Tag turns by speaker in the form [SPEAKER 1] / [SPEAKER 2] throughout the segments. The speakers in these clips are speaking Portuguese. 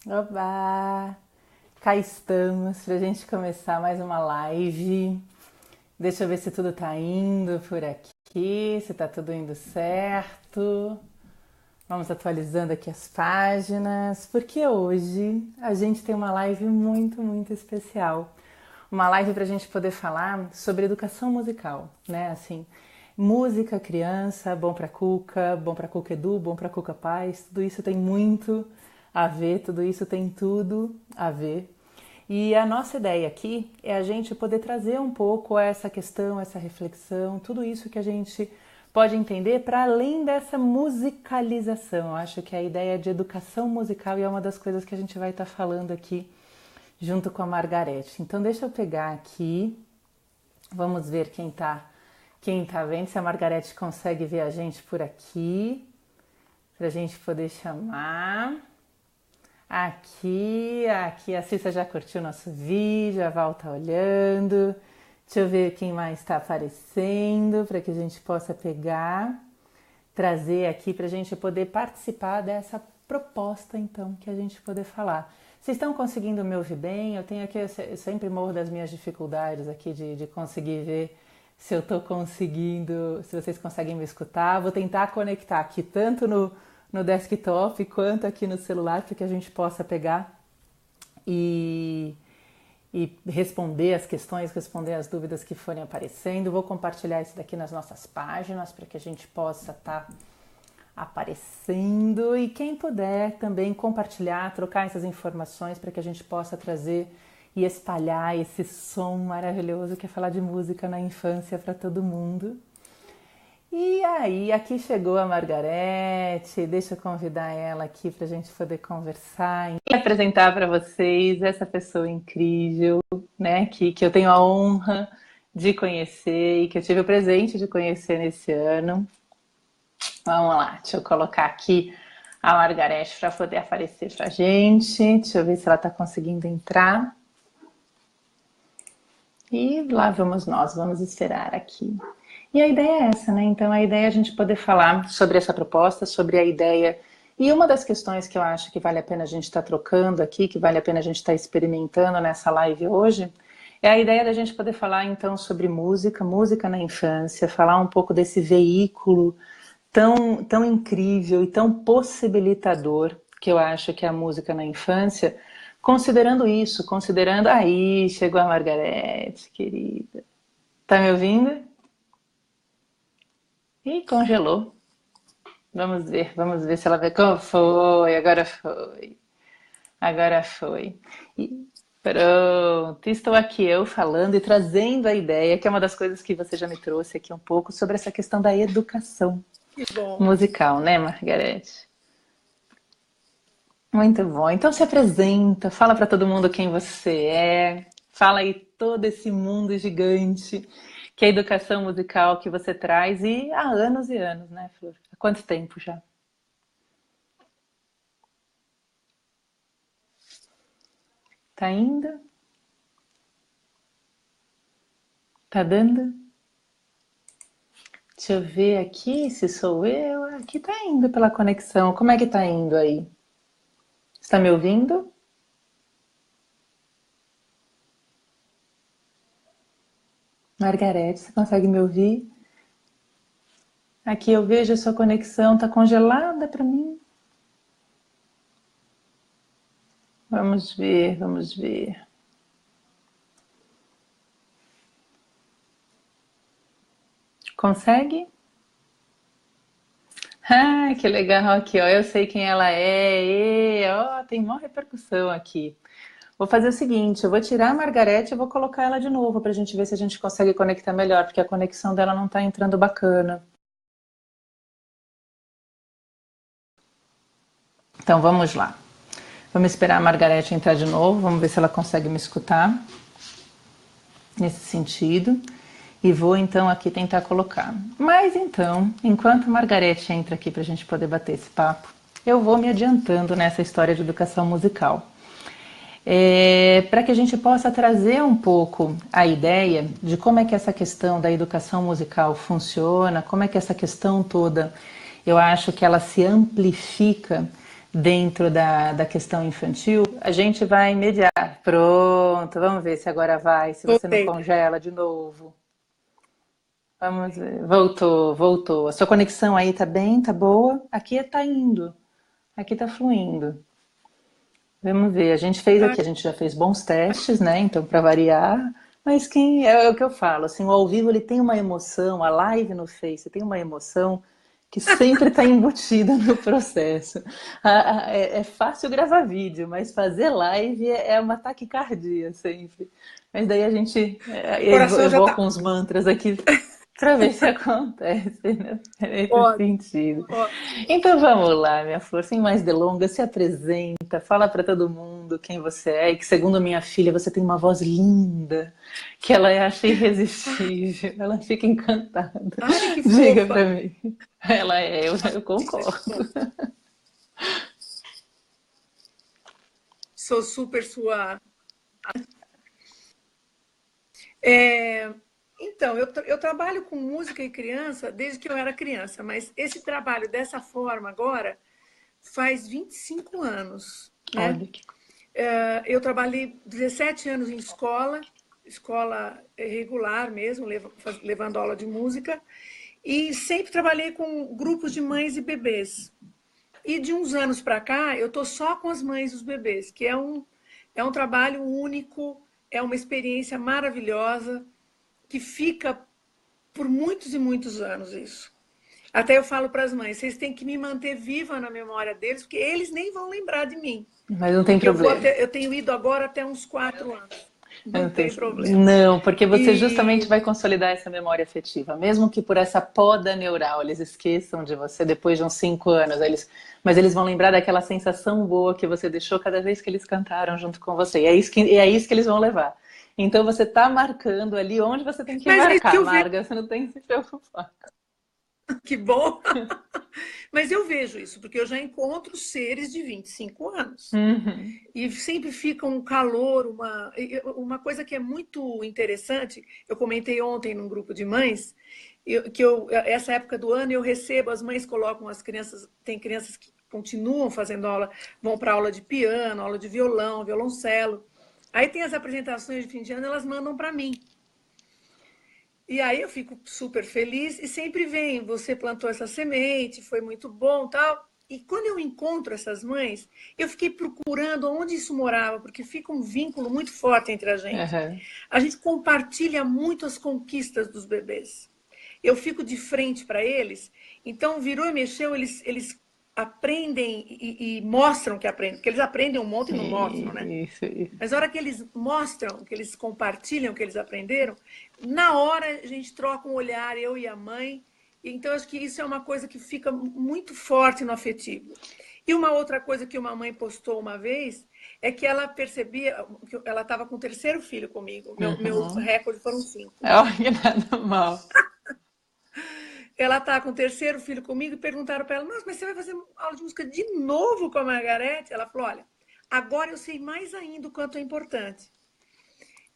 [SPEAKER 1] Oba! Cá estamos para a gente começar mais uma live. Deixa eu ver se tudo tá indo por aqui, se tá tudo indo certo. Vamos atualizando aqui as páginas, porque hoje a gente tem uma live muito especial. Uma live para a gente poder falar sobre educação musical, né? Assim, música, criança, bom para Cuca Edu, bom para Cuca Paz, tudo isso tem muito a ver, tudo isso tem tudo a ver. E a nossa ideia aqui é a gente poder trazer um pouco essa questão, essa reflexão, tudo isso que a gente pode entender para além dessa musicalização. Eu acho que a ideia de educação musical é uma das coisas que a gente vai estar falando aqui junto com a Margarete. Então deixa eu pegar aqui, vamos ver quem tá vendo, se a Margarete consegue ver a gente por aqui, para a gente poder chamar. Aqui, a Cissa já curtiu nosso vídeo, a Val tá olhando. Deixa eu ver quem mais está aparecendo para que a gente possa pegar, trazer aqui para a gente poder participar dessa proposta, então, que a gente poder falar. Vocês estão conseguindo me ouvir bem? Eu tenho aqui, eu sempre morro das minhas dificuldades aqui de conseguir ver se eu estou conseguindo, se vocês conseguem me escutar. Vou tentar conectar aqui tanto no desktop quanto aqui no celular para que a gente possa pegar e responder as questões, responder as dúvidas que forem aparecendo. Vou compartilhar isso daqui nas nossas páginas para que a gente possa estar aparecendo e quem puder também compartilhar, trocar essas informações para que a gente possa trazer e espalhar esse som maravilhoso que é falar de música na infância para todo mundo. E aí, aqui chegou a Margarete, deixa eu convidar ela aqui para a gente poder conversar e apresentar para vocês essa pessoa incrível, né, que eu tenho a honra de conhecer e que eu tive o presente de conhecer nesse ano. Vamos lá, deixa eu colocar aqui a Margarete para poder aparecer para a gente. Deixa eu ver se ela está conseguindo entrar. E lá vamos nós, vamos esperar aqui. E a ideia é essa, né? Então a ideia é a gente poder falar sobre essa proposta, sobre a ideia. E uma das questões que eu acho que vale a pena a gente estar trocando aqui, que vale a pena a gente estar experimentando nessa live hoje, é a ideia da gente poder falar então sobre música, música na infância, falar um pouco desse veículo tão incrível e tão possibilitador que eu acho que é a música na infância, considerando isso, considerando... Aí, chegou a Margarete, querida. Tá me ouvindo? Ih, congelou. Vamos ver se ela vai... Como foi? Agora foi. Agora foi. E pronto, estou aqui eu falando e trazendo a ideia, que é uma das coisas que você já me trouxe aqui um pouco, sobre essa questão da educação
[SPEAKER 2] Que bom.
[SPEAKER 1] musical, né, Margarete? Muito bom. Então se apresenta, fala para todo mundo quem você é, fala aí todo esse mundo gigante que é a educação musical que você traz e há anos e anos, né, Flor? Há quanto tempo já? Tá indo? Tá dando? Deixa eu ver aqui se sou eu. Aqui tá indo pela conexão. Como é que tá indo aí? Está me ouvindo? Margarete, você consegue me ouvir? Aqui eu vejo a sua conexão, tá congelada para mim. Vamos ver, vamos ver. Consegue? Ah, que legal aqui, ó. Eu sei quem ela é. Ó, tem maior repercussão aqui. Vou fazer o seguinte, eu vou tirar a Margarete e vou colocar ela de novo pra gente ver se a gente consegue conectar melhor, porque a conexão dela não tá entrando bacana. Então vamos lá. Vamos esperar a Margarete entrar de novo, vamos ver se ela consegue me escutar nesse sentido. E vou então aqui tentar colocar. Mas então, enquanto a Margarete entra aqui para a gente poder bater esse papo, eu vou me adiantando nessa história de educação musical. Para que a gente possa trazer um pouco a ideia de como é que essa questão da educação musical funciona, como é que essa questão toda, eu acho que ela se amplifica dentro da questão infantil, a gente vai mediar. Pronto, vamos ver se agora vai, se você não
[SPEAKER 2] Voltei.
[SPEAKER 1] congela de novo. Vamos ver. Voltou, voltou. A sua conexão aí tá bem, tá boa? Aqui tá indo, aqui tá fluindo. Vamos ver, a gente fez
[SPEAKER 2] Ah,
[SPEAKER 1] aqui, a gente já fez bons testes, né? Então, para variar, mas quem é o que eu falo, assim, o ao vivo ele tem uma emoção, a live no Face tem uma emoção que sempre está embutida no processo. É fácil gravar vídeo, mas fazer live é uma taquicardia sempre. Mas daí a gente,
[SPEAKER 2] o coração
[SPEAKER 1] eu
[SPEAKER 2] já
[SPEAKER 1] vou
[SPEAKER 2] tá.
[SPEAKER 1] com os mantras aqui para ver se acontece, né? Nesse
[SPEAKER 2] Ó,
[SPEAKER 1] sentido.
[SPEAKER 2] ó,
[SPEAKER 1] Então vamos lá, minha flor, sem mais delongas, se apresenta, fala para todo mundo quem você é e que, segundo minha filha, você tem uma voz linda, que ela acha irresistível, ela fica encantada.
[SPEAKER 2] ai, que
[SPEAKER 1] Diga
[SPEAKER 2] fofa.
[SPEAKER 1] para mim. Ela é, eu concordo.
[SPEAKER 2] Sou super sua. É, então, eu trabalho com música e criança desde que eu era criança, mas esse trabalho dessa forma agora faz 25 anos, né?
[SPEAKER 1] Olha que
[SPEAKER 2] Eu trabalhei 17 anos em escola, escola regular mesmo, levando aula de música, e sempre trabalhei com grupos de mães e bebês. E de uns anos para cá, eu estou só com as mães e os bebês, que é um trabalho único, é uma experiência maravilhosa, que fica por muitos e muitos anos isso. Até eu falo para as mães, vocês têm que me manter viva na memória deles, porque eles nem vão lembrar de mim.
[SPEAKER 1] mas não tem
[SPEAKER 2] Porque
[SPEAKER 1] problema.
[SPEAKER 2] eu tenho ido agora até uns 4 anos. Não
[SPEAKER 1] Não, tem-
[SPEAKER 2] tem problema.
[SPEAKER 1] não, porque você justamente
[SPEAKER 2] E
[SPEAKER 1] vai consolidar essa memória afetiva. Mesmo que por essa poda neural eles esqueçam de você depois de uns 5 anos, mas eles vão lembrar daquela sensação boa que você deixou cada vez que eles cantaram junto com você. E é isso que eles vão levar. Então você está marcando ali onde você tem que
[SPEAKER 2] mas é isso que
[SPEAKER 1] marcar,
[SPEAKER 2] eu vejo,
[SPEAKER 1] Marga, você não tem que se preocupar.
[SPEAKER 2] que bom. Mas eu vejo isso, porque eu já encontro seres de 25 anos.
[SPEAKER 1] Uhum.
[SPEAKER 2] E sempre fica um calor, uma coisa que é muito interessante. Eu comentei ontem num grupo de mães, essa época do ano eu recebo, as mães colocam as crianças, tem crianças que continuam fazendo aula, vão para aula de piano, aula de violão, violoncelo. Aí tem as apresentações de fim de ano, elas mandam para mim. E aí eu fico super feliz e sempre vem, você plantou essa semente, foi muito bom, tal. E quando eu encontro essas mães, eu fiquei procurando onde isso morava, porque fica um vínculo muito forte entre a gente.
[SPEAKER 1] Uhum.
[SPEAKER 2] A gente compartilha muito as conquistas dos bebês. Eu fico de frente para eles, então virou e mexeu, eles aprendem e mostram que aprendem, porque eles aprendem um monte e não mostram, né?
[SPEAKER 1] Isso.
[SPEAKER 2] Mas a hora que eles mostram, que eles compartilham o que eles aprenderam, na hora a gente troca um olhar, eu e a mãe. Então, acho que isso é uma coisa que fica muito forte no afetivo. E uma outra coisa que uma mãe postou uma vez é que ela percebia que ela estava com o terceiro filho comigo. Meu
[SPEAKER 1] Uhum.
[SPEAKER 2] recorde foram 5.
[SPEAKER 1] Olha, nada mal.
[SPEAKER 2] Ela está com o terceiro filho comigo e perguntaram para ela: Nossa, mas você vai fazer aula de música de novo com a Margarete? Ela falou: Olha, agora eu sei mais ainda o quanto é importante.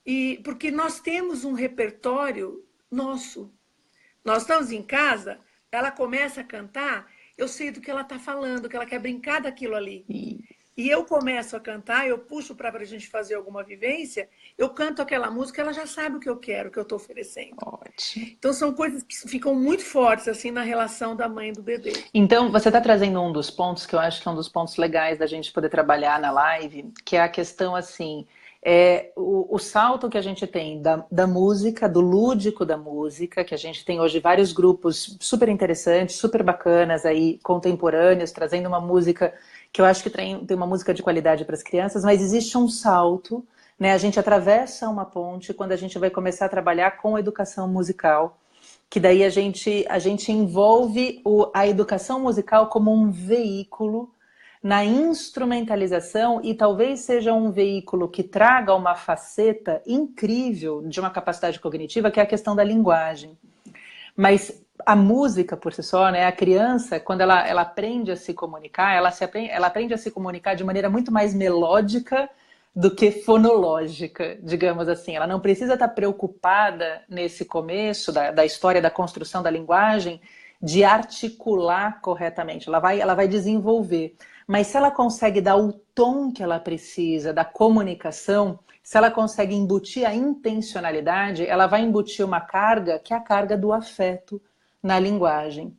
[SPEAKER 2] E porque nós temos um repertório nosso. Nós estamos em casa, ela começa a cantar, eu sei do que ela está falando, que ela quer brincar daquilo ali. E eu começo a cantar, eu puxo para a gente fazer alguma vivência, eu canto aquela música, ela já sabe o que eu quero, o que eu estou oferecendo.
[SPEAKER 1] Ótimo.
[SPEAKER 2] Então são coisas que ficam muito fortes assim na relação da mãe e do bebê.
[SPEAKER 1] Então, você está trazendo um dos pontos que eu acho que é um dos pontos legais da gente poder trabalhar na live, que é a questão assim, o salto que a gente tem da música, do lúdico da música, que a gente tem hoje vários grupos super interessantes, super bacanas aí, contemporâneos, trazendo uma música que eu acho que tem uma música de qualidade para as crianças, mas existe um salto, né? A gente atravessa uma ponte quando a gente vai começar a trabalhar com a educação musical, que daí a gente envolve a educação musical como um veículo na instrumentalização e talvez seja um veículo que traga uma faceta incrível de uma capacidade cognitiva, que é a questão da linguagem. Mas a música por si só, né, a criança, quando ela aprende a se comunicar, ela aprende a se comunicar de maneira muito mais melódica do que fonológica, digamos assim. Ela não precisa estar preocupada nesse começo da história da construção da linguagem de articular corretamente, ela vai desenvolver. Mas se ela consegue dar o tom que ela precisa da comunicação, se ela consegue embutir a intencionalidade, ela vai embutir uma carga que é a carga do afeto na linguagem.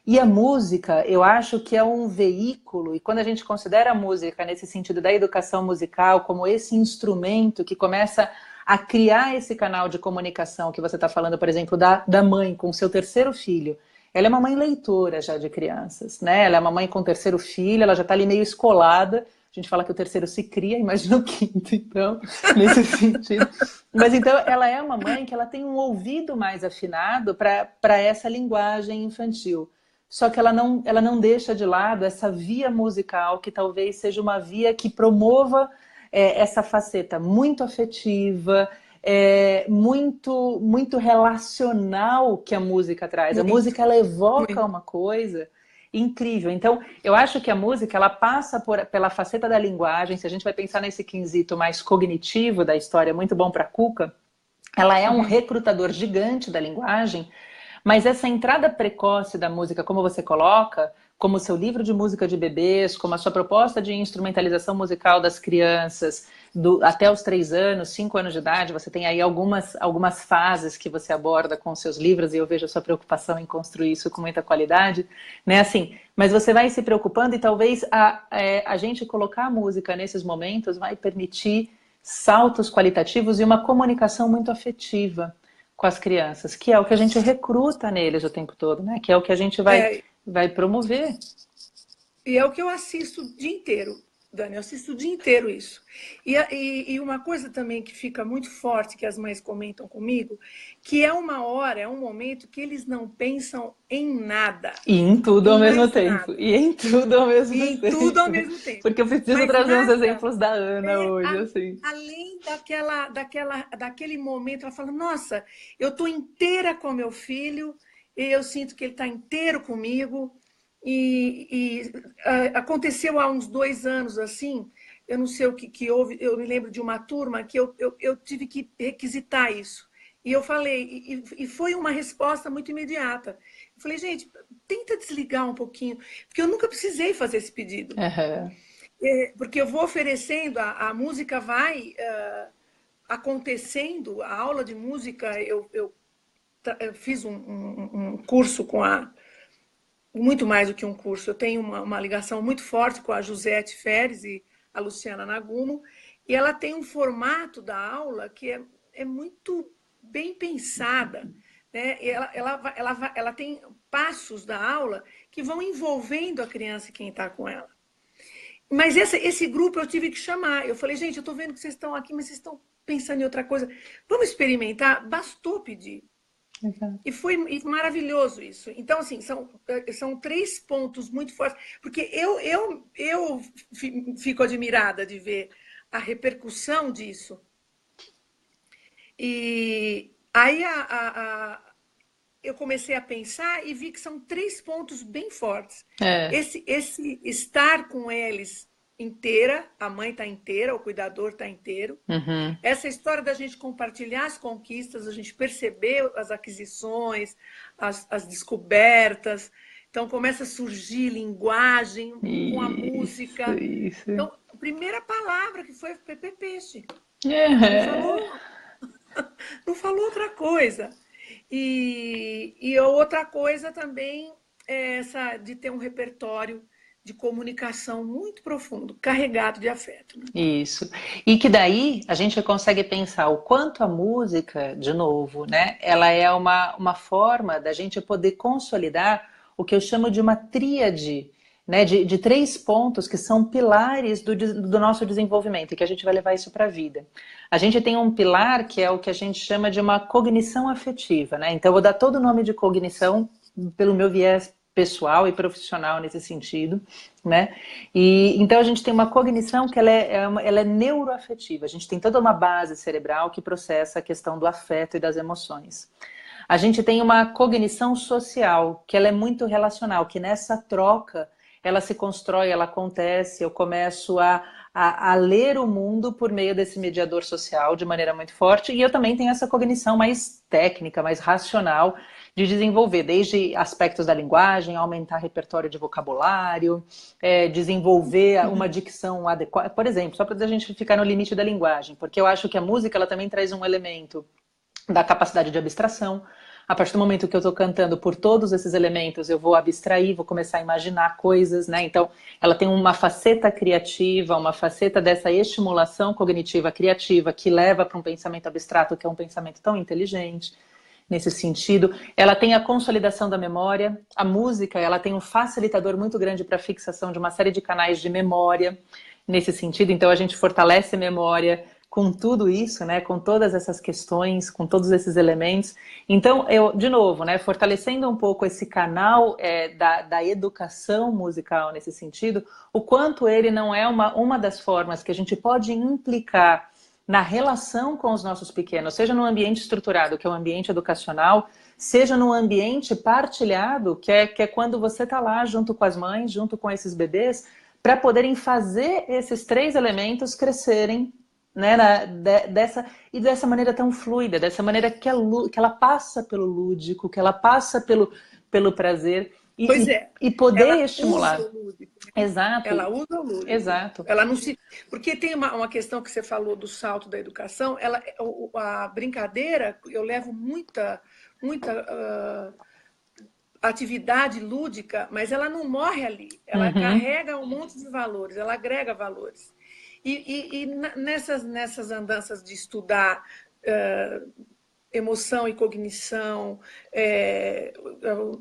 [SPEAKER 1] E a música, eu acho que é um veículo, e quando a gente considera a música nesse sentido da educação musical como esse instrumento que começa a criar esse canal de comunicação que você está falando, por exemplo, da mãe com o seu terceiro filho. Ela é uma mãe leitora já de crianças, né? Ela é uma mãe com o terceiro filho, ela já está ali meio escolada. A gente fala que o terceiro se cria, imagina o quinto, então, nesse sentido. Mas então ela é uma mãe que ela tem um ouvido mais afinado para essa linguagem infantil. Só que ela não deixa de lado essa via musical, que talvez seja uma via que promova essa faceta muito afetiva, muito relacional que a música traz. A música, ela evoca uma coisa incrível. Então, eu acho que a música, ela passa pela faceta da linguagem. Se a gente vai pensar nesse quesito mais cognitivo da história, muito bom para Cuca, ela é um recrutador gigante da linguagem. Mas essa entrada precoce da música, como você coloca, como o seu livro de música de bebês, como a sua proposta de instrumentalização musical das crianças, até os 3 anos, 5 anos de idade, você tem aí algumas fases que você aborda com seus livros, e eu vejo a sua preocupação em construir isso com muita qualidade, né? Assim, mas você vai se preocupando e talvez a gente colocar a música nesses momentos vai permitir saltos qualitativos e uma comunicação muito afetiva com as crianças, que é o que a gente recruta neles o tempo todo, né? Que é o que a gente vai promover.
[SPEAKER 2] E é o que eu assisto o dia inteiro, Dani, eu assisto o dia inteiro isso. E uma coisa também que fica muito forte, que as mães comentam comigo, que é uma hora, é um momento que eles não pensam em nada.
[SPEAKER 1] E em tudo ao mesmo tempo. E em tudo ao mesmo tempo.
[SPEAKER 2] E em tudo ao mesmo tempo.
[SPEAKER 1] Porque eu preciso trazer uns exemplos da Ana hoje, assim.
[SPEAKER 2] Além daquele momento, ela fala, nossa, eu estou inteira com meu filho, e eu sinto que ele está inteiro comigo. Aconteceu há uns 2 anos, assim, eu não sei o que houve, eu me lembro de uma turma que eu tive que requisitar isso. E eu falei, e foi uma resposta muito imediata. Eu falei, gente, tenta desligar um pouquinho, porque eu nunca precisei fazer esse pedido. Porque eu vou oferecendo, a música vai acontecendo, a aula de música, eu fiz um curso com muito mais do que um curso, eu tenho uma ligação muito forte com a Josete Feres e a Luciana Nagumo, e ela tem um formato da aula que é muito bem pensada, né? Ela tem passos da aula que vão envolvendo a criança e quem está com ela. Mas esse grupo eu tive que chamar. Eu falei, gente, eu estou vendo que vocês estão aqui, mas vocês estão pensando em outra coisa. Vamos experimentar? Bastou pedir. E foi maravilhoso isso. Então, assim, são 3 pontos muito fortes. Porque eu fico admirada de ver a repercussão disso. E aí eu comecei a pensar e vi que são 3 pontos bem fortes. Esse estar com eles inteira, a mãe está inteira, o cuidador está inteiro. Essa história da gente compartilhar as conquistas, a gente perceber as aquisições, as descobertas. Então, começa a surgir linguagem com a música.
[SPEAKER 1] Isso.
[SPEAKER 2] Então, a primeira palavra que foi Pepe Peixe. Não falou outra coisa. E a outra coisa também é essa de ter um repertório de comunicação muito profundo, carregado de afeto. Né?
[SPEAKER 1] Isso. E que daí a gente consegue pensar o quanto a música, de novo, né? Ela é uma forma da gente poder consolidar o que eu chamo de uma tríade, né? De 3 pontos que são pilares do nosso desenvolvimento e que a gente vai levar isso para a vida. A gente tem um pilar que é o que a gente chama de uma cognição afetiva, né? Então eu vou dar todo o nome de cognição pelo meu viés pessoal e profissional nesse sentido, né? E então a gente tem uma cognição que ela é neuroafetiva. A gente tem toda uma base cerebral que processa a questão do afeto e das emoções. A gente tem uma cognição social, que ela é muito relacional, que nessa troca ela se constrói, ela acontece, eu começo a ler o mundo por meio desse mediador social de maneira muito forte, e eu também tenho essa cognição mais técnica, mais racional, de desenvolver desde aspectos da linguagem, aumentar repertório de vocabulário, desenvolver uma dicção adequada, por exemplo, só para a gente ficar no limite da linguagem, porque eu acho que a música ela também traz um elemento da capacidade de abstração. A partir do momento que eu estou cantando por todos esses elementos, eu vou abstrair, vou começar a imaginar coisas, né? Então, ela tem uma faceta criativa, uma faceta dessa estimulação cognitiva criativa que leva para um pensamento abstrato, que é um pensamento tão inteligente. Nesse sentido, ela tem a consolidação da memória. A música, ela tem um facilitador muito grande para a fixação de uma série de canais de memória. Nesse sentido, então a gente fortalece a memória com tudo isso, né, com todas essas questões, com todos esses elementos. Então, eu, de novo, né, fortalecendo um pouco esse canal da educação musical nesse sentido, o quanto ele não é uma das formas que a gente pode implicar na relação com os nossos pequenos, seja no ambiente estruturado, que é o ambiente educacional, seja no ambiente partilhado, que é quando você está lá junto com as mães, junto com esses bebês, para poderem fazer esses 3 elementos crescerem, né, dessa maneira tão fluida, dessa maneira que ela passa pelo lúdico, que ela passa pelo prazer e poder
[SPEAKER 2] ela
[SPEAKER 1] estimular.
[SPEAKER 2] Usa o lúdico, né?
[SPEAKER 1] Exato.
[SPEAKER 2] Ela usa o lúdico.
[SPEAKER 1] Exato.
[SPEAKER 2] Ela não se... Porque tem uma questão que você falou do salto da educação, a brincadeira, eu levo muita atividade lúdica, mas ela não morre ali. Ela carrega um monte de valores, ela agrega valores. E nessas andanças de estudar emoção e cognição,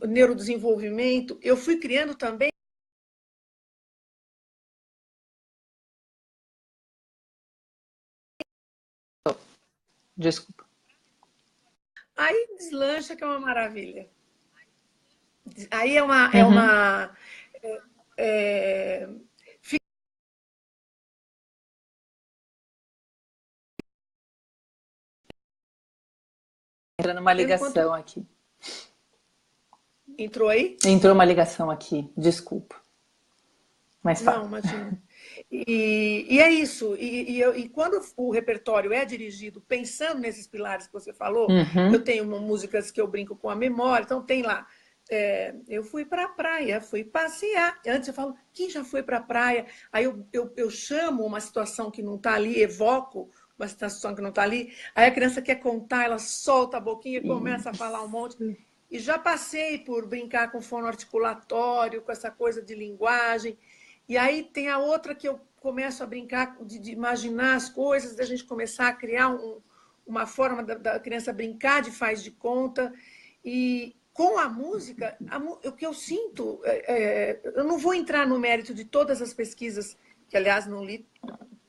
[SPEAKER 2] neurodesenvolvimento, eu fui criando também.
[SPEAKER 1] Desculpa.
[SPEAKER 2] Aí deslancha, que é uma maravilha. Aí é uma
[SPEAKER 1] Entrando uma ligação aqui.
[SPEAKER 2] Entrou aí?
[SPEAKER 1] Entrou uma ligação aqui, desculpa. Mas fala.
[SPEAKER 2] Não, imagina. E é isso. E quando o repertório é dirigido pensando nesses pilares que você falou, eu tenho músicas que eu brinco com a memória, então tem lá. Eu fui para a praia, fui passear. Antes eu falo, quem já foi para a praia? Aí eu chamo uma situação que não está ali, evoco uma situação que não está ali. Aí a criança quer contar, ela solta a boquinha e começa a falar um monte. E já passei por brincar com fonoarticulatório, com essa coisa de linguagem. E aí tem a outra que eu começo a brincar, de imaginar as coisas, da gente começar a criar uma forma da criança brincar de faz de conta. E com a música, o que eu sinto, eu não vou entrar no mérito de todas as pesquisas, que aliás não li,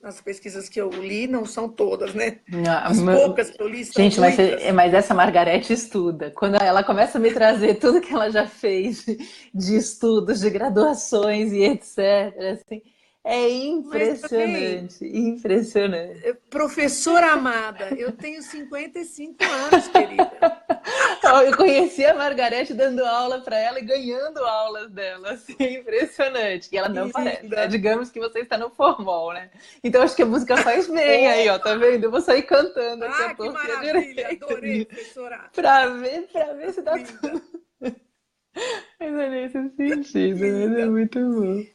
[SPEAKER 2] as pesquisas que eu li não são todas, né? As poucas que eu li são
[SPEAKER 1] gente,
[SPEAKER 2] muitas.
[SPEAKER 1] mas essa Margarete estuda. Quando ela começa a me trazer tudo que ela já fez de estudos, de graduações e etc. Assim, é impressionante, impressionante.
[SPEAKER 2] Professora amada, eu tenho 55 anos, querida.
[SPEAKER 1] Eu conheci a Margarete dando aula para ela e ganhando aulas dela, assim, impressionante. E ela não parece, né? Digamos que você está no formal, né? Então acho que a música faz bem aí, ó, tá vendo? Eu vou sair cantando aqui a
[SPEAKER 2] que maravilha, adorei, professora.
[SPEAKER 1] Para ver se dá tudo. Mas é nesse sentido, mas é muito bom.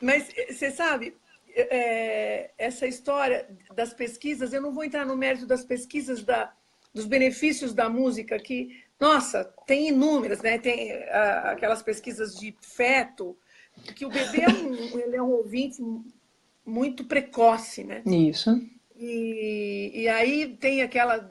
[SPEAKER 2] Mas você sabe, essa história das pesquisas, eu não vou entrar no mérito das pesquisas dos benefícios da música, que, nossa, tem inúmeras, né? Tem aquelas pesquisas de feto, que o bebê ele é um ouvinte muito precoce, né?
[SPEAKER 1] Isso.
[SPEAKER 2] E aí tem aquela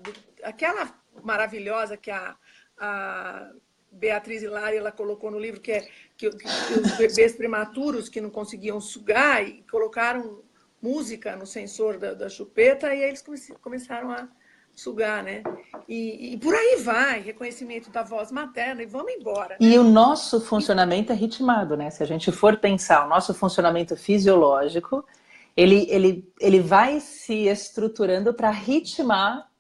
[SPEAKER 2] maravilhosa que a Beatriz Hilária ela colocou no livro, que os bebês prematuros que não conseguiam sugar e colocaram música no sensor da chupeta e aí eles começaram a sugar, né? E por aí vai, reconhecimento da voz materna e vamos embora. Né?
[SPEAKER 1] E o nosso funcionamento é ritmado, né? Se a gente for pensar o nosso funcionamento fisiológico, ele vai se estruturando para ritmar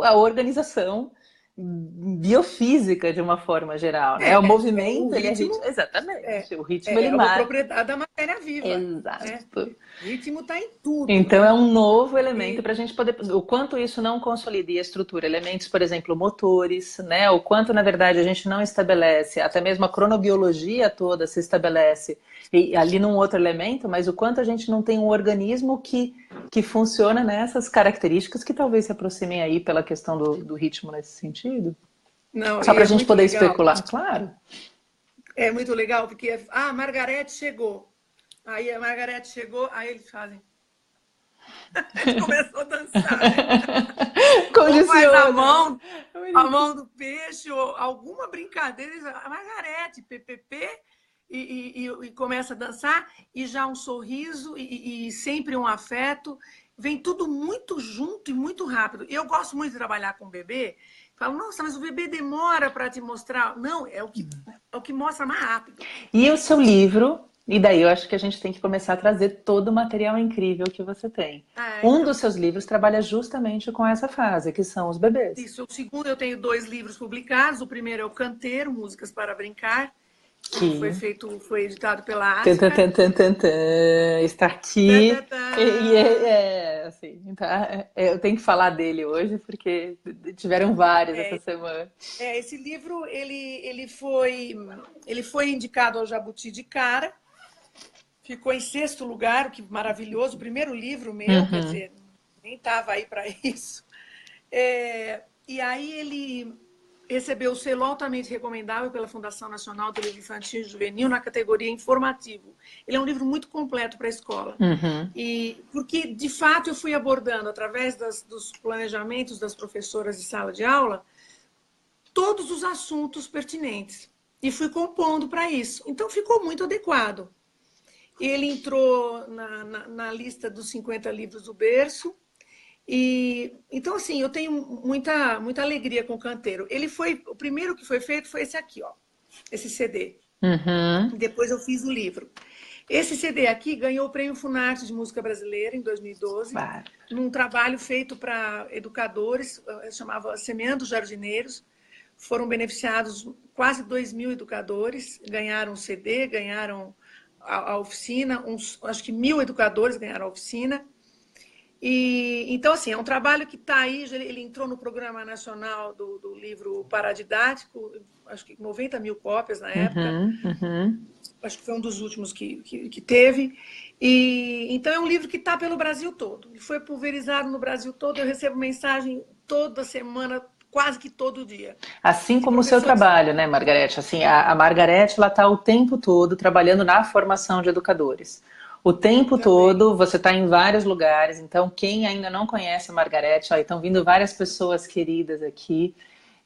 [SPEAKER 1] a organização biofísica de uma forma geral, né? O
[SPEAKER 2] O
[SPEAKER 1] movimento, ele é ritmo.
[SPEAKER 2] ritmo
[SPEAKER 1] Exatamente. O ritmo, ele
[SPEAKER 2] é uma
[SPEAKER 1] marca.
[SPEAKER 2] propriedade da matéria viva, né?
[SPEAKER 1] Exato.
[SPEAKER 2] O ritmo está em tudo,
[SPEAKER 1] Então é
[SPEAKER 2] né?
[SPEAKER 1] um novo elemento
[SPEAKER 2] E,
[SPEAKER 1] para a gente poder. O quanto isso não consolida e estrutura elementos, por exemplo, motores, né? O quanto, na verdade, a gente não estabelece, até mesmo a cronobiologia toda se estabelece e, ali num outro elemento, mas o quanto a gente não tem um organismo que funciona nessas características que talvez se aproximem aí pela questão do ritmo nesse sentido.
[SPEAKER 2] não,
[SPEAKER 1] Só
[SPEAKER 2] e
[SPEAKER 1] para a
[SPEAKER 2] é
[SPEAKER 1] gente
[SPEAKER 2] muito
[SPEAKER 1] poder
[SPEAKER 2] legal.
[SPEAKER 1] especular, claro.
[SPEAKER 2] É muito legal, porque a Margarete chegou. Aí a Margarete chegou, aí eles fazem. A gente começou a dançar, né? Ou faz
[SPEAKER 1] Condiciona.
[SPEAKER 2] a mão do peixe, ou alguma brincadeira, a Margarete, PPP, e começa a dançar, e já um sorriso, e sempre um afeto. Vem tudo muito junto e muito rápido. E eu gosto muito de trabalhar com bebê. Falo, nossa, mas o bebê demora para te mostrar. Não, é o que mostra mais rápido.
[SPEAKER 1] E o seu livro, e daí eu acho que a gente tem que começar a trazer todo o material incrível que você tem.
[SPEAKER 2] Ah,
[SPEAKER 1] Um dos
[SPEAKER 2] então.
[SPEAKER 1] seus livros trabalha justamente com essa fase, que são os bebês.
[SPEAKER 2] Isso, o segundo eu tenho 2 livros publicados. O primeiro é o Canteiro, Músicas para Brincar, que
[SPEAKER 1] Que
[SPEAKER 2] foi editado pela
[SPEAKER 1] tan, tan,
[SPEAKER 2] Ática.
[SPEAKER 1] tan, tan, tan, tan, está
[SPEAKER 2] Tá, tá,
[SPEAKER 1] aqui. E
[SPEAKER 2] tá.
[SPEAKER 1] assim, tá, eu tenho que falar dele hoje, porque tiveram vários essa
[SPEAKER 2] É,
[SPEAKER 1] semana.
[SPEAKER 2] esse livro ele foi indicado ao Jabuti de cara, ficou em 6º lugar, o que maravilhoso. O primeiro livro meu, quer
[SPEAKER 1] Uhum.
[SPEAKER 2] dizer, nem estava aí para isso. E aí ele recebeu o selo altamente recomendável pela Fundação Nacional do Livro Infantil e Juvenil na categoria informativo. Ele é um livro muito completo para a escola.
[SPEAKER 1] Uhum.
[SPEAKER 2] E porque, de fato, eu fui abordando, através dos planejamentos das professoras de sala de aula, todos os assuntos pertinentes. E fui compondo para isso. Então, ficou muito adequado. Ele entrou na lista dos 50 livros do berço. E então, assim, eu tenho muita alegria com o Canteiro. O primeiro que foi feito foi esse aqui, ó, esse CD.
[SPEAKER 1] Uhum.
[SPEAKER 2] Depois eu fiz o livro. Esse CD aqui ganhou o Prêmio Funarte de Música Brasileira em 2012,
[SPEAKER 1] Claro.
[SPEAKER 2] num trabalho feito para educadores, chamava Semeando Jardineiros. Foram beneficiados quase 2.000 educadores, ganharam o CD, ganharam a oficina, acho que 1.000 educadores ganharam a oficina. E, então, assim, é um trabalho que está aí, ele entrou no Programa Nacional do Livro Paradidático, acho que 90 mil cópias na época,
[SPEAKER 1] Uhum. Uhum.
[SPEAKER 2] acho que foi um dos últimos que teve. E, então, é um livro que está pelo Brasil todo, ele foi pulverizado no Brasil todo, eu recebo mensagem toda semana, quase que todo dia,
[SPEAKER 1] Assim
[SPEAKER 2] de
[SPEAKER 1] como o seu
[SPEAKER 2] professores
[SPEAKER 1] trabalho, né, Margarete? Assim, a Margarete, ela está o tempo todo trabalhando na formação de educadores. O tempo
[SPEAKER 2] também.
[SPEAKER 1] todo você está em vários lugares. Então, quem ainda não conhece a Margarete, ó, estão vindo várias pessoas queridas aqui,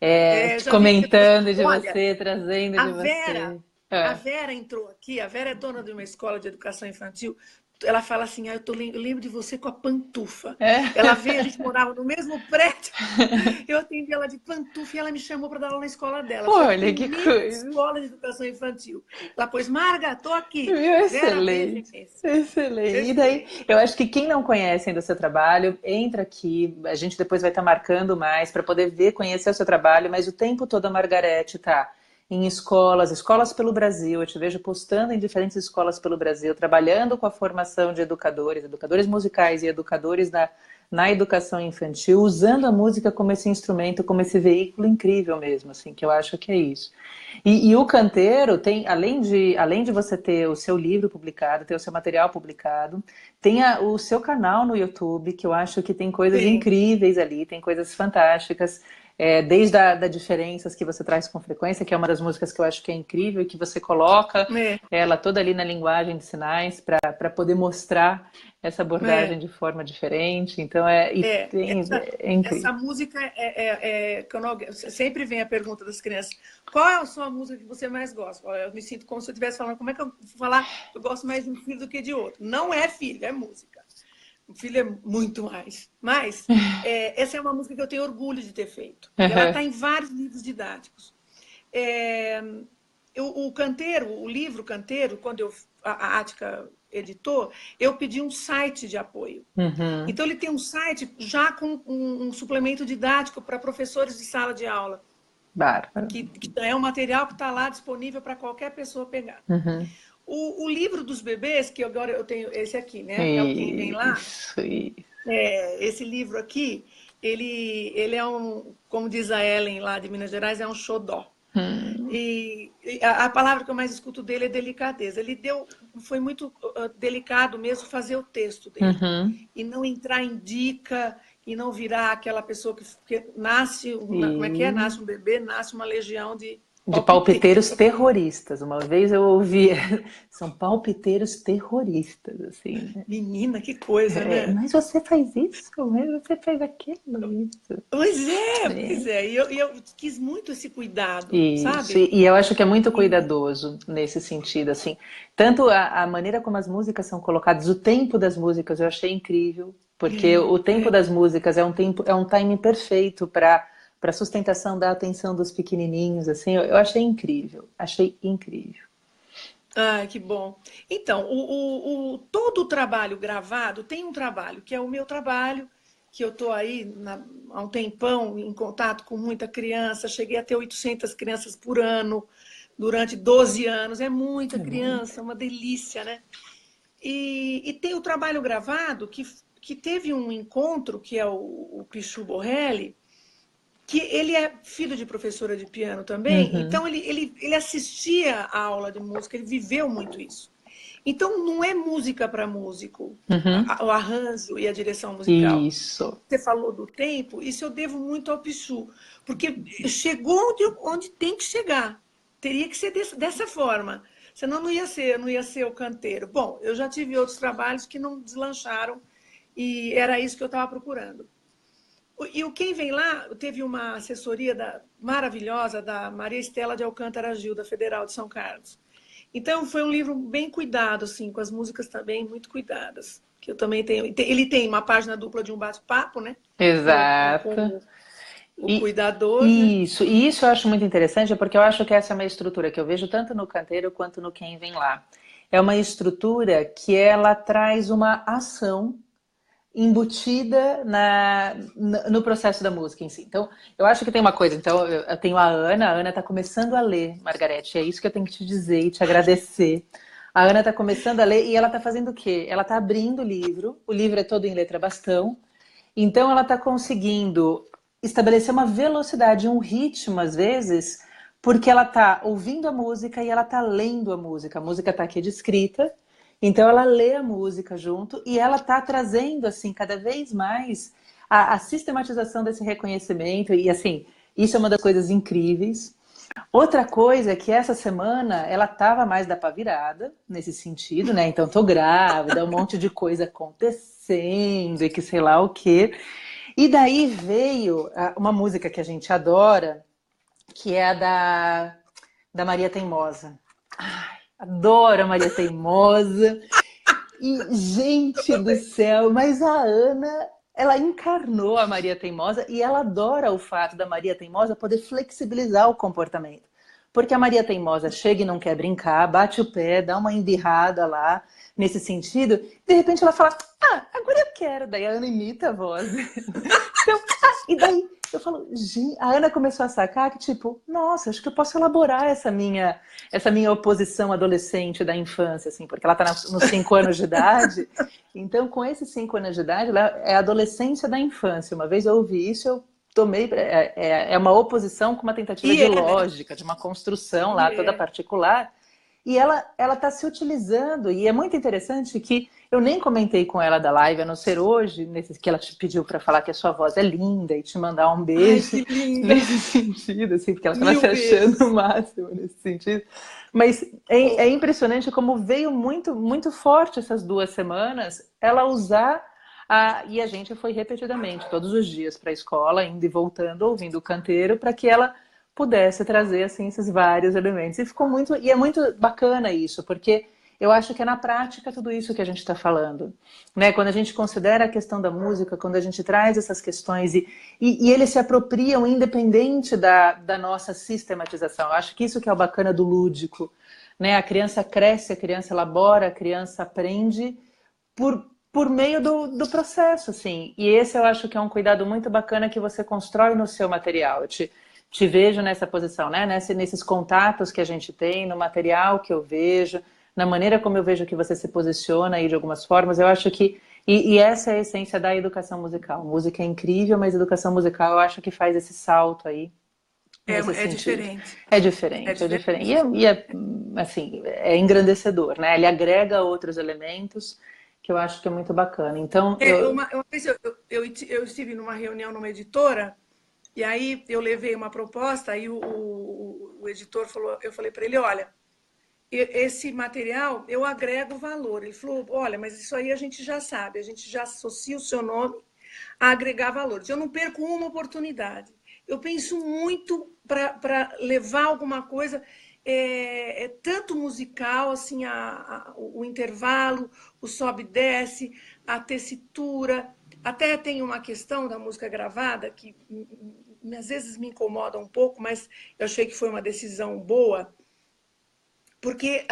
[SPEAKER 2] Já vi pessoas.
[SPEAKER 1] comentando de
[SPEAKER 2] Olha,
[SPEAKER 1] você, trazendo
[SPEAKER 2] A
[SPEAKER 1] de
[SPEAKER 2] Vera,
[SPEAKER 1] você.
[SPEAKER 2] a
[SPEAKER 1] É.
[SPEAKER 2] Vera entrou aqui, a Vera é dona de uma escola de educação infantil. Ela fala assim: eu lembro de você com a pantufa.
[SPEAKER 1] É.
[SPEAKER 2] Ela veio, a gente morava no mesmo prédio. Eu atendi ela de pantufa e ela me chamou para dar aula na escola dela. Foi a
[SPEAKER 1] Olha que
[SPEAKER 2] primeira
[SPEAKER 1] coisa.
[SPEAKER 2] escola de educação infantil. Ela pôs, Marga, tô aqui.
[SPEAKER 1] Viu?
[SPEAKER 2] Vera, beijo
[SPEAKER 1] Excelente.
[SPEAKER 2] imenso.
[SPEAKER 1] Excelente. E daí,
[SPEAKER 2] Excelente.
[SPEAKER 1] eu acho que quem não conhece ainda o seu trabalho, entra aqui, a gente depois vai estar marcando mais para poder ver, conhecer o seu trabalho, mas o tempo todo a Margarete tá em escolas, escolas pelo Brasil, eu te vejo postando em diferentes escolas pelo Brasil, trabalhando com a formação de educadores, educadores musicais e educadores na educação infantil, usando a música como esse instrumento, como esse veículo incrível mesmo, assim, que eu acho que é isso. E o Canteiro tem, além de você ter o seu livro publicado, ter o seu material publicado, tem o seu canal no YouTube, que eu acho que tem coisas
[SPEAKER 2] Sim.
[SPEAKER 1] incríveis ali, tem coisas fantásticas, desde da diferenças que você traz com frequência, que é uma das músicas que eu acho que é incrível, e que você coloca
[SPEAKER 2] É,
[SPEAKER 1] ela toda ali na linguagem de sinais para poder mostrar essa
[SPEAKER 2] é.
[SPEAKER 1] abordagem de forma diferente. Então é
[SPEAKER 2] Essa
[SPEAKER 1] incrível.
[SPEAKER 2] música sempre vem a pergunta das crianças: qual é a sua música que você mais gosta? Eu me sinto como se eu estivesse falando, como é que eu vou falar? Eu gosto mais de um filho do que de outro. Não é filho, é música. O filho é muito mais. Mas essa é uma música que eu tenho orgulho de ter feito. E ela está em vários livros didáticos. O Canteiro, o livro Canteiro, quando a Ática editor, eu pedi um site de apoio. Então, ele tem um site já com um suplemento didático para professores de sala de aula.
[SPEAKER 1] Bárbaro.
[SPEAKER 2] Que é um material que está lá disponível para qualquer pessoa pegar. O livro dos bebês, que agora eu tenho esse aqui, né? É o Quem Vem Lá.
[SPEAKER 1] Isso.
[SPEAKER 2] Esse livro aqui, ele é como diz a Ellen lá de Minas Gerais, é um xodó. E a palavra que eu mais escuto dele é delicadeza. Foi muito delicado mesmo fazer o texto dele. E não entrar em dica, e não virar aquela pessoa que nasce, como é que é? Nasce um bebê, nasce uma legião de
[SPEAKER 1] palpiteiros terroristas. Uma vez eu ouvi, são palpiteiros terroristas, assim. Né?
[SPEAKER 2] Menina, que coisa, né?
[SPEAKER 1] Mas você faz isso, mas você faz aquilo, isso.
[SPEAKER 2] Pois é. E eu quis muito esse cuidado,
[SPEAKER 1] isso.
[SPEAKER 2] Sabe?
[SPEAKER 1] E eu acho que é muito cuidadoso nesse sentido, assim. Tanto a maneira como as músicas são colocadas, o tempo das músicas eu achei incrível, porque o tempo das músicas é um timing perfeito para sustentação da atenção dos pequenininhos, assim, eu achei incrível.
[SPEAKER 2] Ai, que bom. Então, todo o trabalho gravado tem um trabalho, que é o meu trabalho, que eu estou aí há um tempão em contato com muita criança, cheguei a ter 800 crianças por ano, durante 12 anos, é muita criança, uma delícia, né? E tem o trabalho gravado, que teve um encontro, que é o Pichu Borrelli, que ele é filho de professora de piano também, então ele assistia a aula de música, ele viveu muito isso. Então, não é música para músico, o arranjo e a direção musical.
[SPEAKER 1] Isso.
[SPEAKER 2] Você falou do tempo, isso eu devo muito ao Pichu, porque chegou onde tem que chegar. Teria que ser dessa forma, senão não ia ser o canteiro. Bom, eu já tive outros trabalhos que não deslancharam e era isso que eu estava procurando. E o Quem Vem Lá teve uma assessoria maravilhosa da Maria Estela de Alcântara Gil, da Federal de São Carlos. Então, foi um livro bem cuidado, assim, com as músicas também muito cuidadas. Que eu também tenho. Ele tem uma página dupla de um bate-papo, né?
[SPEAKER 1] Exato.
[SPEAKER 2] Com o cuidador.
[SPEAKER 1] Isso, né? E isso eu acho muito interessante, porque eu acho que essa é uma estrutura que eu vejo tanto no canteiro quanto no Quem Vem Lá. É uma estrutura que ela traz uma ação embutida no processo da música em si. Então, eu acho que tem uma coisa. Então, eu tenho a Ana está começando a ler, Margarete, é isso que eu tenho que te dizer e te agradecer. A Ana está começando a ler e ela está fazendo o quê? Ela está abrindo o livro é todo em letra bastão, então ela está conseguindo estabelecer uma velocidade, um ritmo, às vezes, porque ela está ouvindo a música e ela está lendo a música está aqui descrita, então ela lê a música junto e ela está trazendo assim cada vez mais a sistematização desse reconhecimento e assim, isso é uma das coisas incríveis. Outra coisa é que essa semana ela estava mais da pá virada nesse sentido, né? Então tô grávida, um monte de coisa acontecendo e que sei lá o quê. E daí veio uma música que a gente adora, que é a da Maria Teimosa. Ai, adoro a Maria Teimosa. E, gente do céu, mas a Ana, ela encarnou a Maria Teimosa e ela adora o fato da Maria Teimosa poder flexibilizar o comportamento. Porque a Maria Teimosa chega e não quer brincar, bate o pé, dá uma embirrada lá, nesse sentido. De repente ela fala, agora eu quero. Daí a Ana imita a voz. Então, e daí eu falo, gente, a Ana começou a sacar que tipo, nossa, acho que eu posso elaborar essa minha oposição adolescente da infância, assim, porque ela tá nos 5 anos de idade. Então, com esses 5 anos de idade, ela é a adolescência da infância. Uma vez eu ouvi isso, eu tomei... É uma oposição com uma tentativa de lógica, de uma construção lá toda particular. E ela está se utilizando, e é muito interessante que eu nem comentei com ela da live, a não ser hoje, que ela te pediu para falar que a sua voz é linda e te mandar um beijo.
[SPEAKER 2] Ai, que lindo.
[SPEAKER 1] Nesse sentido, assim, porque ela estava se achando o máximo nesse sentido. Mas é impressionante como veio muito, muito forte essas 2 semanas ela usar, e a gente foi repetidamente, todos os dias para a escola, indo e voltando, ouvindo o canteiro, para que ela pudesse trazer assim esses vários elementos. E é muito bacana isso, porque eu acho que é na prática tudo isso que a gente está falando, né? Quando a gente considera a questão da música, quando a gente traz essas questões e eles se apropriam independente da nossa sistematização. Eu acho que isso que é o bacana do lúdico, né? A criança cresce, a criança elabora, a criança aprende por meio do processo, assim. E esse eu acho que é um cuidado muito bacana que você constrói no seu material. Eu te vejo nessa posição, né? Nesses contatos que a gente tem, no material que eu vejo, na maneira como eu vejo que você se posiciona aí de algumas formas. Eu acho que e essa é a essência da educação musical. Música é incrível, mas educação musical eu acho que faz esse salto aí nesse
[SPEAKER 2] É
[SPEAKER 1] sentido.
[SPEAKER 2] diferente.
[SPEAKER 1] É
[SPEAKER 2] É
[SPEAKER 1] diferente, é diferente.
[SPEAKER 2] diferente.
[SPEAKER 1] Assim, é engrandecedor, né? Ele agrega outros elementos que eu acho que é muito bacana. Então,
[SPEAKER 2] Uma vez eu estive numa reunião numa editora, e aí eu levei uma proposta, aí o editor falou, eu falei para ele, olha, esse material eu agrego valor. Ele falou, olha, mas isso aí a gente já sabe, a gente já associa o seu nome a agregar valor. Eu não perco uma oportunidade. Eu penso muito para levar alguma coisa, tanto musical, assim, o intervalo, o sobe e desce, a tessitura. Até tem uma questão da música gravada que às vezes me incomoda um pouco, mas eu achei que foi uma decisão boa, porque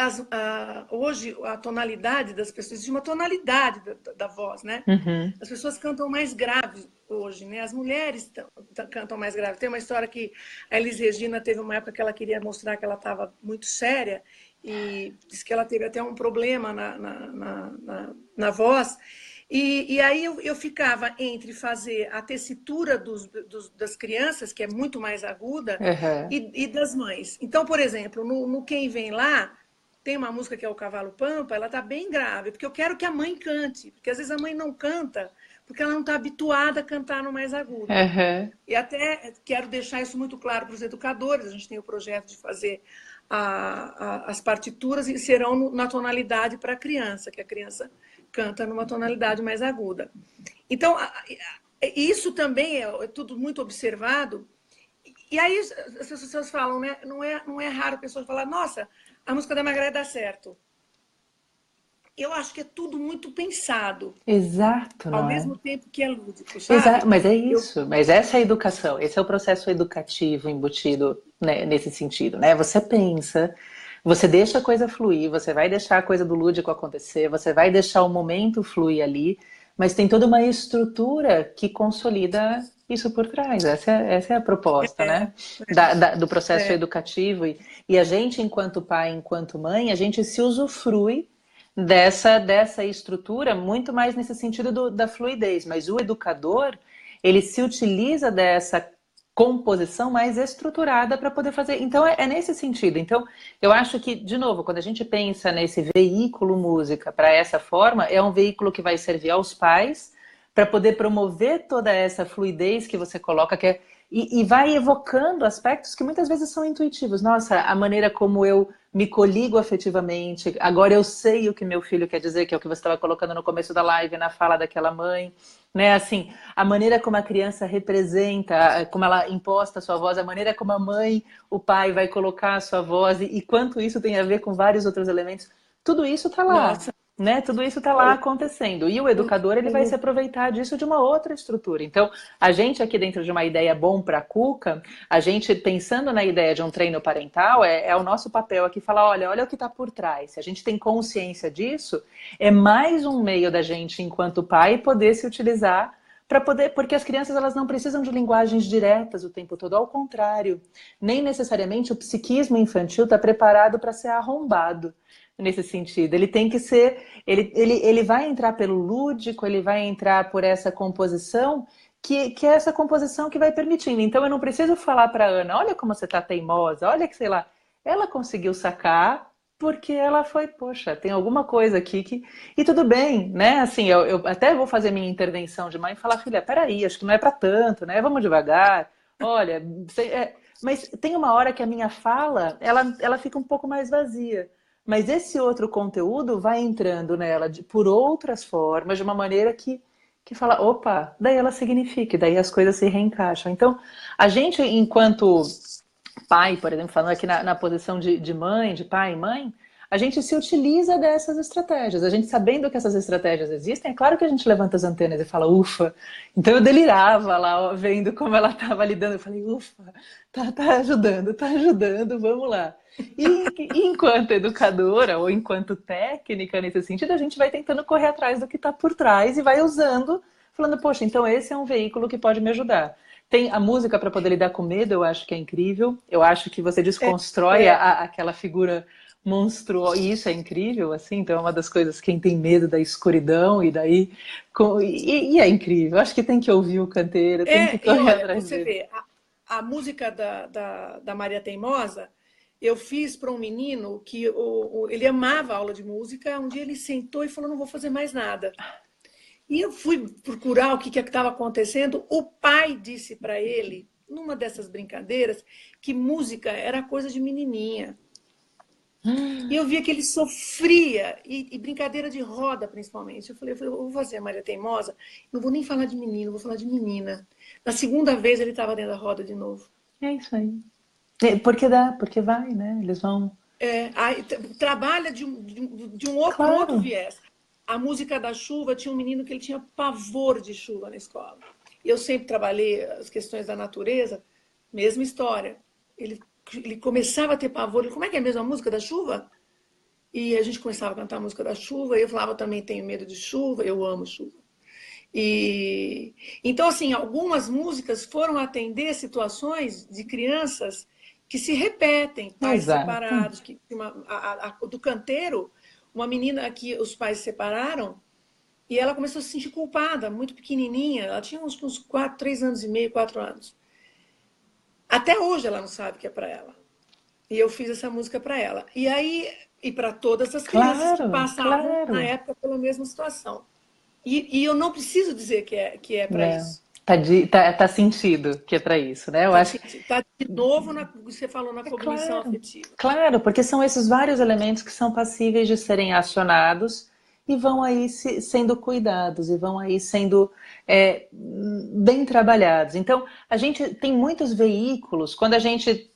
[SPEAKER 2] hoje a tonalidade das pessoas, existe uma tonalidade da voz, né?
[SPEAKER 1] uhum,
[SPEAKER 2] As pessoas cantam mais grave hoje, né? As mulheres cantam mais grave. Tem uma história que a Elis Regina teve uma época que ela queria mostrar que ela estava muito séria e disse que ela teve até um problema na voz. E aí eu ficava entre fazer a tessitura das crianças, que é muito mais aguda,
[SPEAKER 1] uhum,
[SPEAKER 2] e das mães. Então, por exemplo, no Quem Vem Lá, tem uma música que é o Cavalo Pampa, ela está bem grave, porque eu quero que a mãe cante, porque às vezes a mãe não canta, porque ela não está habituada a cantar no mais agudo.
[SPEAKER 1] uhum.
[SPEAKER 2] E até quero deixar isso muito claro para os educadores, a gente tem o projeto de fazer as partituras e serão na tonalidade para a criança, que a criança canta numa tonalidade mais aguda. Então, isso também é tudo muito observado. E aí as pessoas falam, né? Não é raro pessoas falar, nossa, a música da Margareth dá certo. Eu acho que é tudo muito pensado,
[SPEAKER 1] Exato,
[SPEAKER 2] ao
[SPEAKER 1] não é?
[SPEAKER 2] mesmo tempo que é lúdico,
[SPEAKER 1] Exato,
[SPEAKER 2] sabe?
[SPEAKER 1] mas é
[SPEAKER 2] Eu,
[SPEAKER 1] isso, mas essa é a educação, esse é o processo educativo embutido, né, nesse sentido, né? Você pensa, você deixa a coisa fluir, você vai deixar a coisa do lúdico acontecer, você vai deixar o momento fluir ali, mas tem toda uma estrutura que consolida isso por trás. Essa é a proposta, né? Do processo
[SPEAKER 2] é,
[SPEAKER 1] educativo. E a gente, enquanto pai, enquanto mãe, a gente se usufrui dessa estrutura muito mais nesse sentido da fluidez, mas o educador ele se utiliza dessa composição mais estruturada para poder fazer. Então é nesse sentido. Então eu acho que, de novo, quando a gente pensa nesse veículo música para essa forma, é um veículo que vai servir aos pais para poder promover toda essa fluidez que você coloca, e vai evocando aspectos que muitas vezes são intuitivos. Nossa, a maneira como eu me coligo afetivamente, agora eu sei o que meu filho quer dizer, que é o que você estava colocando no começo da live, na fala daquela mãe, né? Assim, a maneira como a criança representa, como ela imposta a sua voz, a maneira como a mãe, o pai vai colocar a sua voz, e quanto isso tem a ver com vários outros elementos, tudo isso está lá.
[SPEAKER 2] nossa,
[SPEAKER 1] Né? Tudo isso está lá acontecendo. E o
[SPEAKER 2] o,
[SPEAKER 1] educador ele vai se
[SPEAKER 2] o,
[SPEAKER 1] aproveitar disso de uma outra estrutura. Então, a gente aqui dentro de uma ideia bom para a Cuca, a gente pensando na ideia de um treino parental, é o nosso papel aqui falar, olha o que está por trás. Se a gente tem consciência disso, é mais um meio da gente, enquanto pai, poder se utilizar para poder, porque as crianças elas não precisam de linguagens diretas o tempo todo, ao contrário, nem necessariamente o psiquismo infantil está preparado para ser arrombado nesse sentido. Ele tem que ser, ele vai entrar pelo lúdico, ele vai entrar por essa composição, que é essa composição que vai permitindo. Então eu não preciso falar para Ana, olha como você está teimosa, olha que sei lá, ela conseguiu sacar porque ela foi, poxa, tem alguma coisa aqui que. E tudo bem, né? Assim, eu até vou fazer minha intervenção de mãe e falar, filha, peraí, acho que não é para tanto, né? Vamos devagar. Olha, mas tem uma hora que a minha fala, ela fica um pouco mais vazia. Mas esse outro conteúdo vai entrando nela por outras formas, de uma maneira que fala, opa, daí ela significa, daí as coisas se reencaixam. Então, a gente, enquanto pai, por exemplo, falando aqui na posição de mãe, de pai e mãe, a gente se utiliza dessas estratégias. A gente sabendo que essas estratégias existem, é claro que a gente levanta as antenas e fala, ufa. Então eu delirava lá, ó, vendo como ela estava lidando. Eu falei, ufa, tá ajudando, vamos lá. E enquanto educadora ou enquanto técnica nesse sentido, a gente vai tentando correr atrás do que está por trás e vai usando, falando, poxa, então esse é um veículo que pode me ajudar. Tem a música para poder lidar com medo, eu acho que é incrível. Eu acho que você
[SPEAKER 2] É,
[SPEAKER 1] desconstrói
[SPEAKER 2] é,
[SPEAKER 1] aquela figura monstruosa, e isso é incrível, assim, então é uma das coisas, quem tem medo da escuridão, e daí, e é incrível, acho que tem que ouvir o canteiro, tem que
[SPEAKER 2] e
[SPEAKER 1] correr
[SPEAKER 2] olha,
[SPEAKER 1] atrás
[SPEAKER 2] você
[SPEAKER 1] dele.
[SPEAKER 2] vê, a música da Maria Teimosa, eu fiz para um menino que ele amava a aula de música. Um dia ele sentou e falou: não vou fazer mais nada. E eu fui procurar o que estava acontecendo. O pai disse para ele, numa dessas brincadeiras, que música era coisa de menininha. E eu via que ele sofria, e brincadeira de roda, principalmente. Eu vou fazer a Maria Teimosa, não vou nem falar de menino, vou falar de menina. Na segunda vez ele estava dentro da roda de novo.
[SPEAKER 1] É isso aí. Porque dá, porque vai, né? Eles vão.
[SPEAKER 2] Aí, trabalha por um outro
[SPEAKER 1] Claro.
[SPEAKER 2] viés. A música da chuva, tinha um menino que ele tinha pavor de chuva na escola. E eu sempre trabalhei as questões da natureza, mesma história. Ele começava a ter pavor. Como é que é mesmo a música da chuva? E a gente começava a cantar a música da chuva, e eu falava, também tenho medo de chuva, eu amo chuva. E então, assim, algumas músicas foram atender situações de crianças que se repetem, pais
[SPEAKER 1] Exato.
[SPEAKER 2] separados, do canteiro, uma menina que os pais separaram, e ela começou a se sentir culpada, muito pequenininha, ela tinha uns 4, 3 anos e meio, 4 anos. Até hoje ela não sabe o que é para ela. E eu fiz essa música para ela. E aí, e para todas as crianças que
[SPEAKER 1] Claro,
[SPEAKER 2] passavam na
[SPEAKER 1] claro.
[SPEAKER 2] época pela mesma situação. E eu não preciso dizer que é para
[SPEAKER 1] Não.
[SPEAKER 2] isso.
[SPEAKER 1] Tá sentido que é para isso, né? Eu acho que
[SPEAKER 2] Tá de novo na, você falou na
[SPEAKER 1] é
[SPEAKER 2] cognição
[SPEAKER 1] claro.
[SPEAKER 2] afetiva.
[SPEAKER 1] Claro, porque são esses vários elementos que são passíveis de serem acionados e vão aí sendo cuidados e vão aí sendo bem trabalhados. Então, a gente tem muitos veículos, quando a gente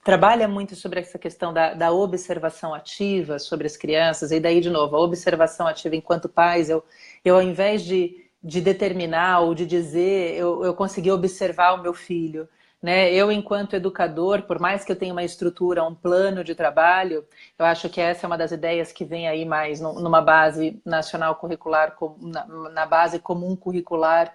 [SPEAKER 1] trabalha muito sobre essa questão da observação ativa sobre as crianças, e daí, de novo, a observação ativa enquanto pais, eu ao invés de determinar ou de dizer, eu consegui observar o meu filho. Né? Eu, enquanto educador, por mais que eu tenha uma estrutura, um plano de trabalho, eu acho que essa é uma das ideias que vem aí mais numa base nacional curricular, na base comum curricular,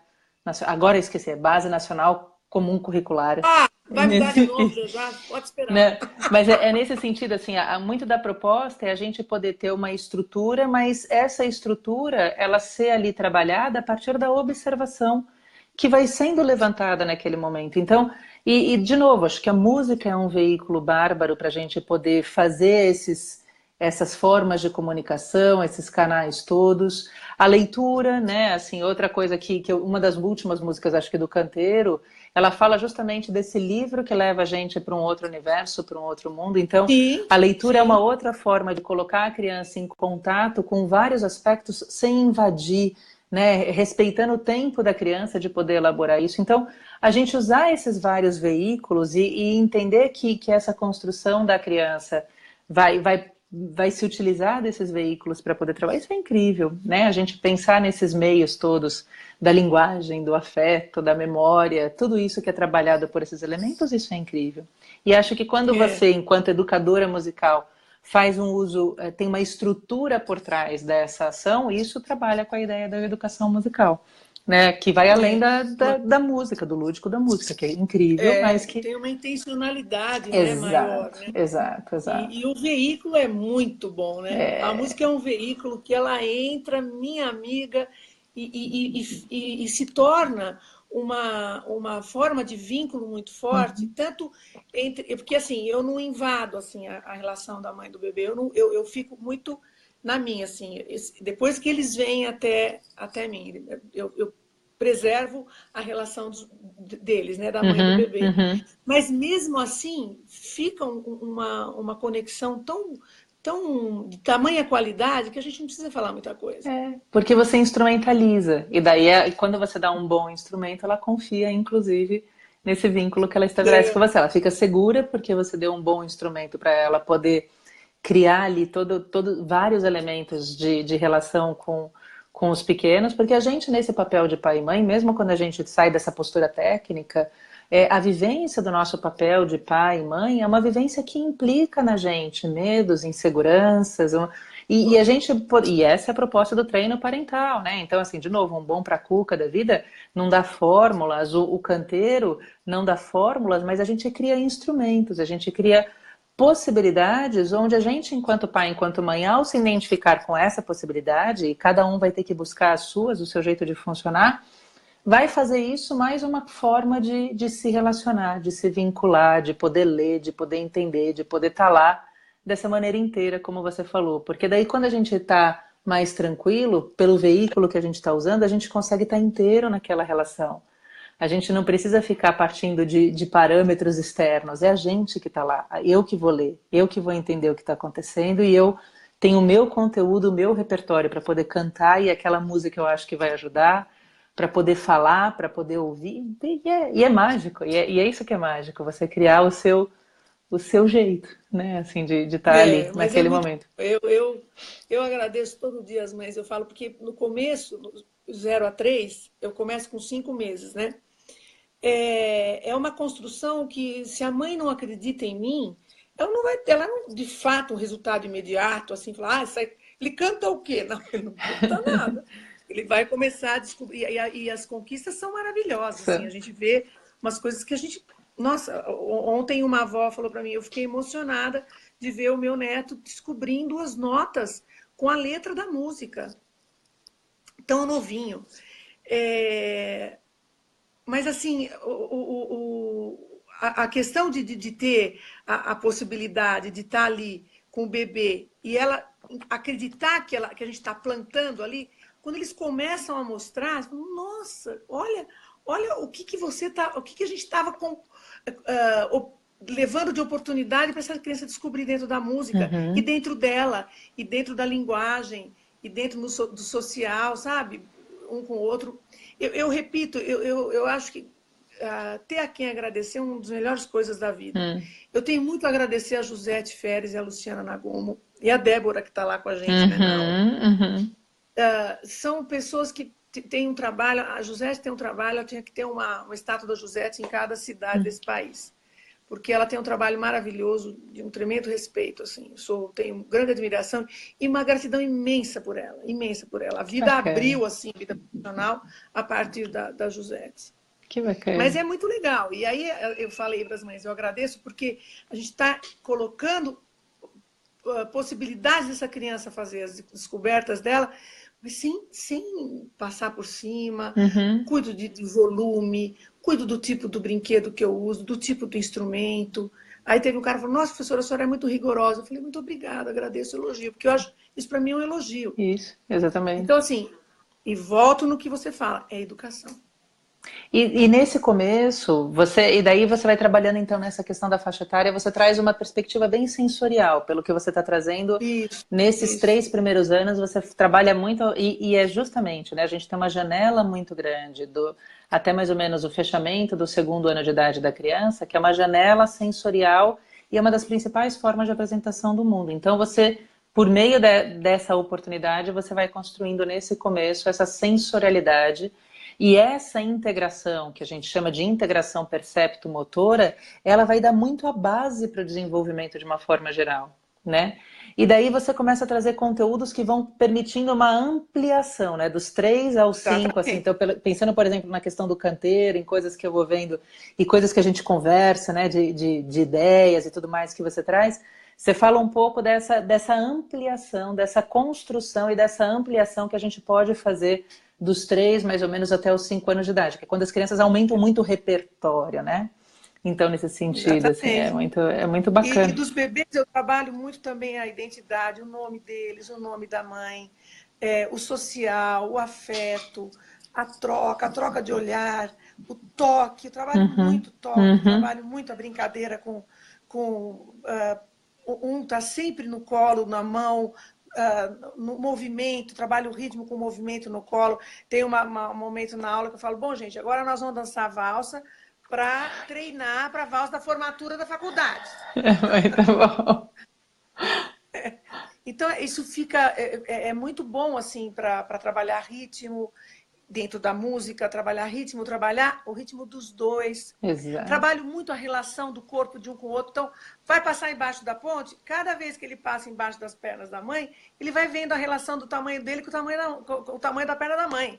[SPEAKER 1] agora eu esqueci, é base nacional comum curricular.
[SPEAKER 2] Ah, vai mudar de
[SPEAKER 1] Nesse,
[SPEAKER 2] novo já já? Pode esperar.
[SPEAKER 1] né? Mas é nesse sentido, assim, muito da proposta é a gente poder ter uma estrutura, mas essa estrutura, ela ser ali trabalhada a partir da observação que vai sendo levantada naquele momento. Então, de novo, acho que a música é um veículo bárbaro para a gente poder fazer essas formas de comunicação, esses canais todos. A leitura, né? Assim, outra coisa que uma das últimas músicas, acho que do Canteiro, ela fala justamente desse livro que leva a gente para um outro universo, para um outro mundo. Então,
[SPEAKER 2] Sim,
[SPEAKER 1] a leitura é uma
[SPEAKER 2] sim.
[SPEAKER 1] outra forma de colocar a criança em contato com vários aspectos sem invadir, né, respeitando o tempo da criança de poder elaborar isso. Então, a gente usar esses vários veículos e entender que essa construção da criança vai se utilizar desses veículos para poder trabalhar, isso é incrível, né? A gente pensar nesses meios todos da linguagem, do afeto, da memória, tudo isso que é trabalhado por esses elementos, isso é incrível. E acho que quando
[SPEAKER 2] É,
[SPEAKER 1] você, enquanto educadora musical, faz um uso, tem uma estrutura por trás dessa ação, isso trabalha com a ideia da educação musical, né? Que vai além
[SPEAKER 2] é.
[SPEAKER 1] da música, do lúdico da música, que é incrível, mas que.
[SPEAKER 2] Tem uma intencionalidade, né, maior,
[SPEAKER 1] Exato,
[SPEAKER 2] né?
[SPEAKER 1] exato, exato.
[SPEAKER 2] E o veículo é muito bom, né? A música é um veículo que ela entra, minha amiga, e se torna uma forma de vínculo muito forte,
[SPEAKER 1] Uhum.
[SPEAKER 2] tanto entre. Porque assim, eu não invado assim, a relação da mãe do bebê, eu fico muito na minha, assim, depois que eles vêm até mim, eu preservo a relação deles, né, da mãe do
[SPEAKER 1] Uhum,
[SPEAKER 2] bebê.
[SPEAKER 1] uhum.
[SPEAKER 2] Mas mesmo assim, fica uma conexão tão de tamanha qualidade que a gente não precisa falar muita coisa.
[SPEAKER 1] Porque você instrumentaliza. E daí, quando você dá um bom instrumento, ela confia, inclusive, nesse vínculo que ela estabelece com
[SPEAKER 2] É,
[SPEAKER 1] você. Ela fica segura porque você deu um bom instrumento para ela poder criar ali vários elementos de relação com os pequenos, porque a gente, nesse papel de pai e mãe, mesmo quando a gente sai dessa postura técnica, a vivência do nosso papel de pai e mãe é uma vivência que implica na gente medos, inseguranças, e essa é a proposta do treino parental, né? Então, assim, de novo, um bom pra cuca da vida não dá fórmulas, o canteiro não dá fórmulas, mas a gente cria instrumentos, a gente cria possibilidades onde a gente, enquanto pai, enquanto mãe, ao se identificar com essa possibilidade, e cada um vai ter que buscar as suas, o seu jeito de funcionar, vai fazer isso mais uma forma de se relacionar, de se vincular, de poder ler, de poder entender, de poder estar lá dessa maneira inteira, como você falou. Porque daí quando a gente está mais tranquilo, pelo veículo que a gente está usando, a gente consegue estar inteiro naquela relação. A gente não precisa ficar partindo de parâmetros externos, é a gente que está lá, eu que vou ler, eu que vou entender o que está acontecendo e eu tenho o meu conteúdo, o meu repertório para poder cantar e aquela música eu acho que vai ajudar, para poder falar, para poder ouvir, e é mágico, e é isso que é mágico, você criar o seu jeito, né, assim, de estar ali,
[SPEAKER 2] Mas é
[SPEAKER 1] naquele
[SPEAKER 2] muito.
[SPEAKER 1] momento.
[SPEAKER 2] Eu agradeço todo dia as mães, eu falo, porque no começo, no 0 a 3, eu começo com 5 meses, né? É uma construção que, se a mãe não acredita em mim, ela não, de fato, um resultado imediato, assim, falar, ele canta o quê? Não, ele não canta nada. Ele vai começar a descobrir, e as conquistas são maravilhosas, assim, a gente vê umas coisas que a gente... Nossa, ontem uma avó falou para mim, eu fiquei emocionada de ver o meu neto descobrindo as notas com a letra da música. Tão novinho. Mas, assim, a questão de ter a possibilidade de estar ali com o bebê e ela acreditar que a gente está plantando ali, quando eles começam a mostrar, nossa, olha o que você tá, o que a gente estava levando de oportunidade para essa criança descobrir dentro da música e dentro dela, e dentro da linguagem, e dentro do social, sabe? Um com o outro. Eu repito, eu acho que ter a quem agradecer é uma das melhores coisas da vida. Eu tenho muito a agradecer a Josete Feres e a Luciana Nagomo e a Débora, que está lá com a gente, né, na aula. São pessoas que têm um trabalho, a Josete tem um trabalho, ela tinha que ter uma estátua da Josete em cada cidade desse país, porque ela tem um trabalho maravilhoso, de um tremendo respeito, assim, tenho grande admiração e uma gratidão imensa por ela, imensa por ela. A vida abriu, assim, a vida profissional, a partir da Josete.
[SPEAKER 1] Que bacana.
[SPEAKER 2] Mas é muito legal. E aí eu falei para as mães, eu agradeço, porque a gente está colocando possibilidades dessa criança fazer as descobertas dela, mas sem passar por cima, cuido de volume, cuido do tipo do brinquedo que eu uso, do tipo do instrumento. Aí teve um cara que falou, nossa, professora, a senhora é muito rigorosa. Eu falei, muito obrigada, agradeço o elogio, porque eu acho isso para mim é um elogio.
[SPEAKER 1] Isso, exatamente.
[SPEAKER 2] Então, assim, e volto no que você fala, é educação.
[SPEAKER 1] E nesse começo, e daí você vai trabalhando então nessa questão da faixa etária, você traz uma perspectiva bem sensorial, pelo que você está trazendo. Nesses 3 primeiros anos, você trabalha muito, e é justamente, né, a gente tem uma janela muito grande, até mais ou menos o fechamento do 2º ano de idade da criança, que é uma janela sensorial e é uma das principais formas de apresentação do mundo. Então você, por meio dessa oportunidade, você vai construindo nesse começo essa sensorialidade. E essa integração, que a gente chama de integração percepto-motora, ela vai dar muito a base para o desenvolvimento de uma forma geral, né? E daí você começa a trazer conteúdos que vão permitindo uma ampliação, né? Dos 3 aos 5, assim. Então, pensando, por exemplo, na questão do canteiro, em coisas que eu vou vendo, e coisas que a gente conversa, né? De ideias e tudo mais que você traz, você fala um pouco dessa ampliação, dessa construção e dessa ampliação que a gente pode fazer dos 3, mais ou menos, até os 5 anos de idade, que é quando as crianças aumentam muito o repertório, né? Então, nesse sentido, assim, é muito bacana.
[SPEAKER 2] E dos bebês eu trabalho muito também a identidade, o nome deles, o nome da mãe, o social, o afeto, a troca de olhar, o toque, eu trabalho muito toque, trabalho muito a brincadeira com um tá sempre no colo, na mão, no movimento, trabalho o ritmo com o movimento no colo. Tem um momento na aula que eu falo, bom, gente, agora nós vamos dançar valsa para treinar para a valsa da formatura da faculdade.
[SPEAKER 1] Muito bom.
[SPEAKER 2] Então, isso fica é muito bom assim para trabalhar ritmo dentro da música, trabalhar ritmo, trabalhar o ritmo dos dois.
[SPEAKER 1] Exato.
[SPEAKER 2] Trabalho muito a relação do corpo de um com o outro. Então, vai passar embaixo da ponte, cada vez que ele passa embaixo das pernas da mãe, ele vai vendo a relação do tamanho dele com o tamanho da perna da mãe.